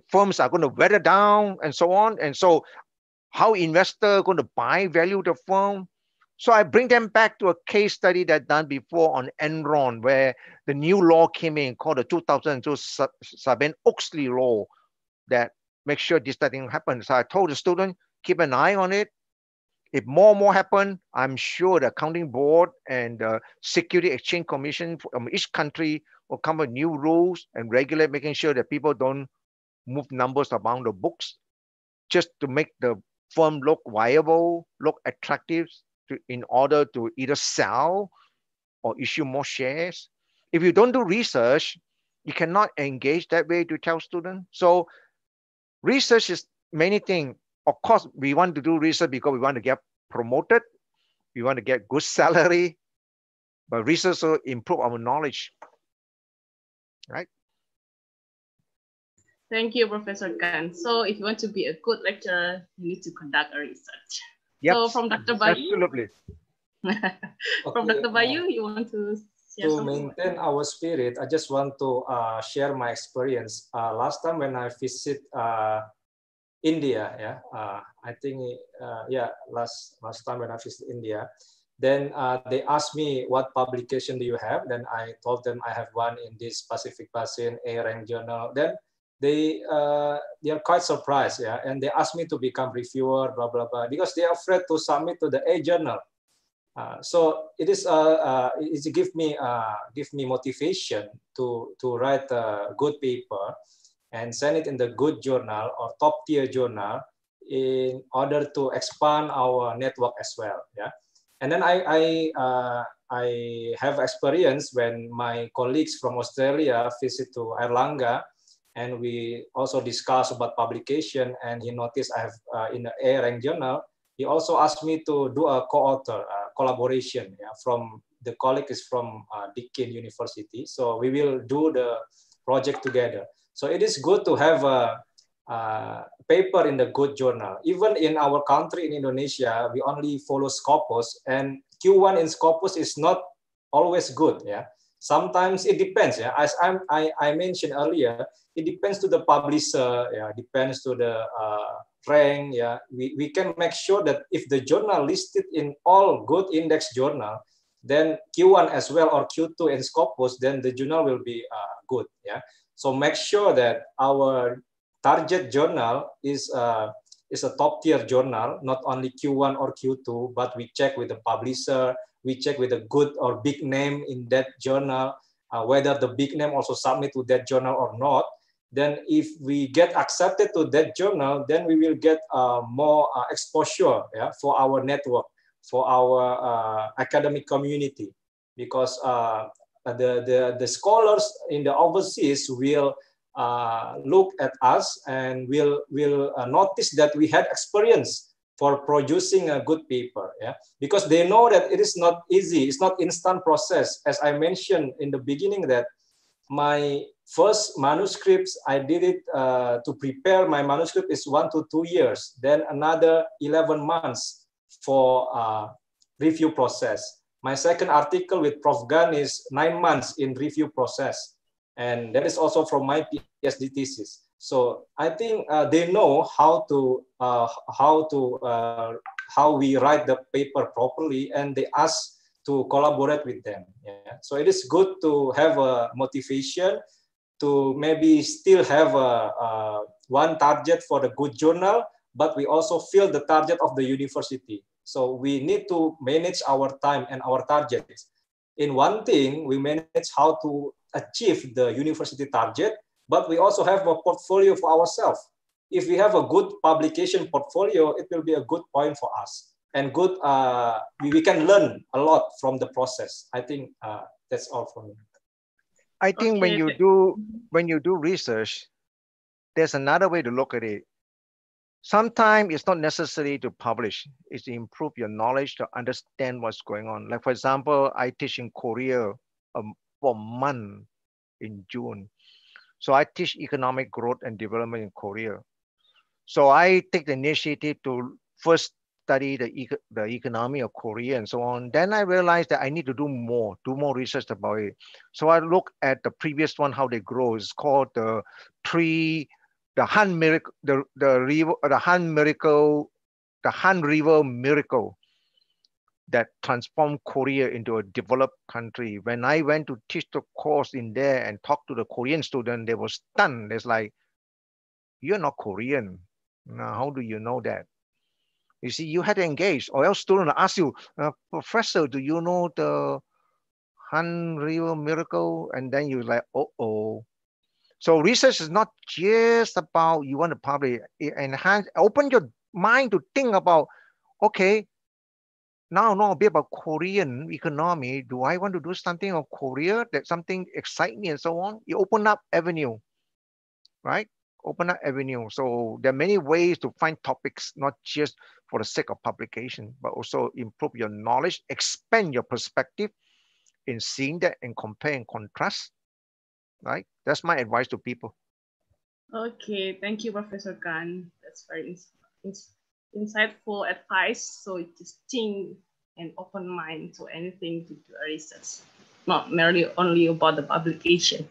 firms are going to weather down and so on. And so how investors are going to buy value the firm. So I bring them back to a case study that done before on Enron, where the new law came in called the 2002 Sarbanes-Oxley law that makes sure this thing happens. So I told the student, keep an eye on it. If more happen, I'm sure the accounting board and the Security Exchange Commission from each country will come with new rules and regulate, making sure that people don't move numbers around the books just to make the firm look viable, look attractive in order to either sell or issue more shares. If you don't do research, you cannot engage that way to tell students. So research is many things. Of course, we want to do research because we want to get promoted. We want to get good salary, but research will improve our knowledge, right? Thank you, Professor Gan. So if you want to be a good lecturer, you need to conduct a research. Yep. So from Dr. Bayu. Absolutely. From Dr. Bayu, you want to share to something? maintain our spirit, I just want to share my experience. Last time when I visit India, I think, last time when I visited India, then they asked me what publication do you have. Then I told them I have one in this Pacific Basin Airlangga journal. Then they are quite surprised, and they asked me to become reviewer, blah blah blah, because they are afraid to submit to the A journal. So it is it give me motivation to write a good paper and send it in the good journal or top tier journal in order to expand our network as well. And then I have experience when my colleagues from Australia visit to Airlangga, and we also discuss about publication, and he noticed I have in the Airlangga journal. He also asked me to do a co-author collaboration from the colleague is from Deakin University. So we will do the project together. So it is good to have a paper in the good journal. Even in our country, in Indonesia, we only follow Scopus, and Q1 in Scopus is not always good. Sometimes it depends. As I mentioned earlier, it depends to the publisher. Depends to the rank. We can make sure that if the journal listed in all good index journal, then Q1 as well or Q2 in Scopus, then the journal will be good. So make sure that our target journal is a top tier journal, not only Q1 or Q2, but we check with the publisher, we check with a good or big name in that journal, whether the big name also submit to that journal or not. Then if we get accepted to that journal, then we will get more exposure for our network, for our academic community, because the scholars in the overseas will look at us and will notice that we had experience for producing a good paper, because they know that it is not easy, it's not instant process. As I mentioned in the beginning, that my first manuscripts, I did it to prepare my manuscript is 1 to 2 years, then another 11 months for review process. My second article with Prof. Gan is 9 months in review process. And that is also from my Ph.D. thesis. So I think they know how we write the paper properly, and they ask to collaborate with them. So it is good to have a motivation to maybe still have one target for the good journal, but we also feel the target of the university. So we need to manage our time and our targets. In one thing, we manage how to achieve the university target, but we also have a portfolio for ourselves. If we have a good publication portfolio, it will be a good point for us. And good, we can learn a lot from the process. I think that's all for me. I think when you do research, there's another way to look at it. Sometimes it's not necessary to publish. It's to improve your knowledge, to understand what's going on. Like, for example, I teach in Korea for a month in June. So I teach economic growth and development in Korea. So I take the initiative to first study the economy of Korea and so on. Then I realized that I need to do more research about it. So I look at the previous one, how they grow. It's called the Han miracle, the Han River miracle that transformed Korea into a developed country. When I went to teach the course in there and talk to the Korean student, they were stunned. It's like, you're not Korean. Now, how do you know that? You see, you had to engage, or else student will ask you, Professor, do you know the Han River miracle? And then you're like, oh. So research is not just about you want to publish, enhance, open your mind to think about, okay, now I know a bit about Korean economy. Do I want to do something of Korea that something excite me and so on? You open up avenue, right? Open up avenue. So there are many ways to find topics, not just for the sake of publication, but also improve your knowledge, expand your perspective in seeing that and compare and contrast, right? That's my advice to people. Okay, thank you, Professor Gan. That's very insightful advice. So just think and open mind to anything to do research, not merely only about the publication.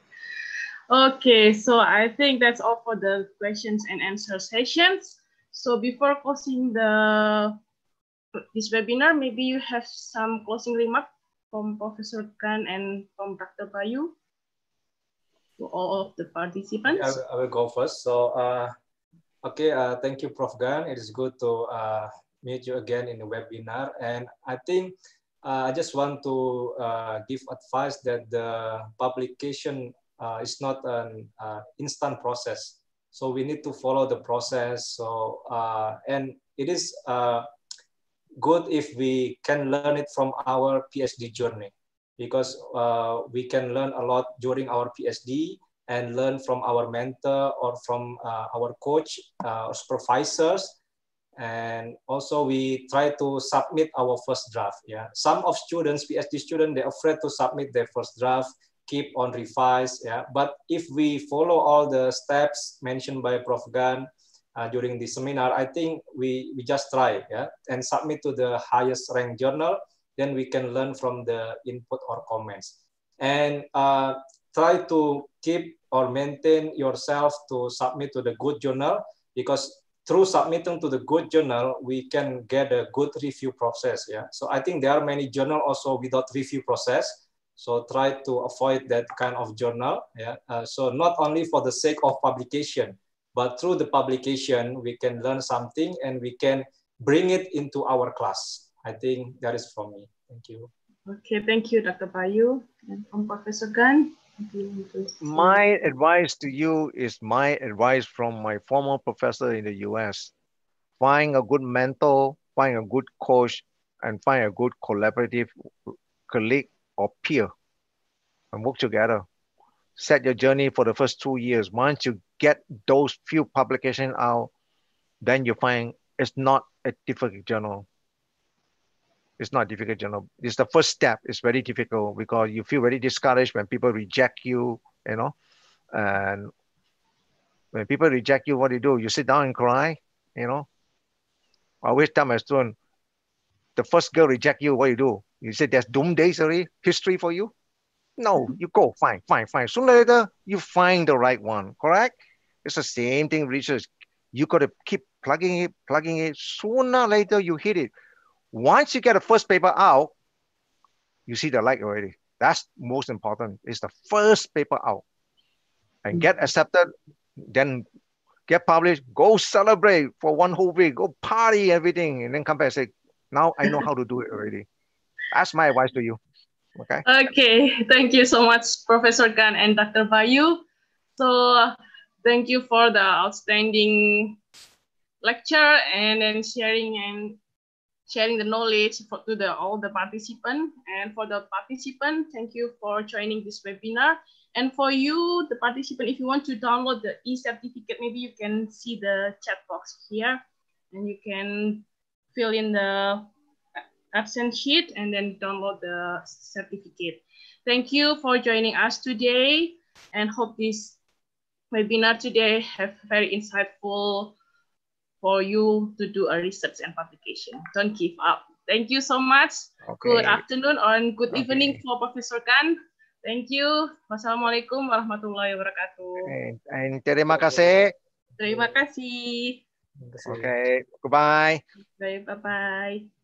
Okay, so I think that's all for the questions and answer sessions. So before closing this webinar, maybe you have some closing remarks from Professor Gan and from Dr. Bayu to all of the participants. I will go first. So, okay, thank you, Prof. Gan. It is good to meet you again in the webinar. And I think I just want to give advice that the publication is not an instant process. So we need to follow the process. So, and it is good if we can learn it from our PhD journey, because we can learn a lot during our PhD and learn from our mentor or from our coach, supervisors. And also we try to submit our first draft. Yeah, some of students, PhD students, they're afraid to submit their first draft, keep on revise. Yeah, but if we follow all the steps mentioned by Prof. Gan during the seminar, I think we just try, yeah, and submit to the highest ranked journal. Then we can learn from the input or comments, and try to keep or maintain yourself to submit to the good journal, because through submitting to the good journal, we can get a good review process. Yeah, so I think there are many journal also without review process. So try to avoid that kind of journal. Yeah, so not only for the sake of publication, but through the publication, we can learn something and we can bring it into our class. I think that is from me. Thank you. Okay, thank you, Dr. Bayu. And from Professor Gan. My advice to you is my advice from my former professor in the US. Find a good mentor, find a good coach, and find a good collaborative colleague or peer and work together. Set your journey for the first 2 years. Once you get those few publications out, then you find it's not a difficult journal. It's not a difficult journal. It's the first step. It's very difficult because you feel very discouraged when people reject you, you know. And when people reject you, what do? You sit down and cry, you know. I always tell my student, the first girl reject you, what do? You say there's doomsday history for you? No, you go, fine. Sooner or later, you find the right one, correct? It's the same thing, research. You got to keep plugging it. Sooner or later, you hit it. Once you get the first paper out, you see the light already. That's most important. It's the first paper out. And get accepted, then get published, go celebrate for one whole week, go party, everything, and then come back and say, now I know how to do it already. That's my advice to you. Okay. Okay, thank you so much, Professor Gan and Dr. Bayu. So thank you for the outstanding lecture and then sharing the knowledge to all the participants. And for the participant, thank you for joining this webinar. And for you, the participant, if you want to download the e-certificate, maybe you can see the chat box here, and you can fill in the absence sheet and then download the certificate. Thank you for joining us today, and hope this webinar today have very insightful for you to do a research and publication. Don't give up. Thank you so much. Okay. Good afternoon or good evening for Professor Gan. Thank you. Wassalamualaikum warahmatullahi wabarakatuh. And terima kasih. Terima kasih. Okay, goodbye. Bye-bye.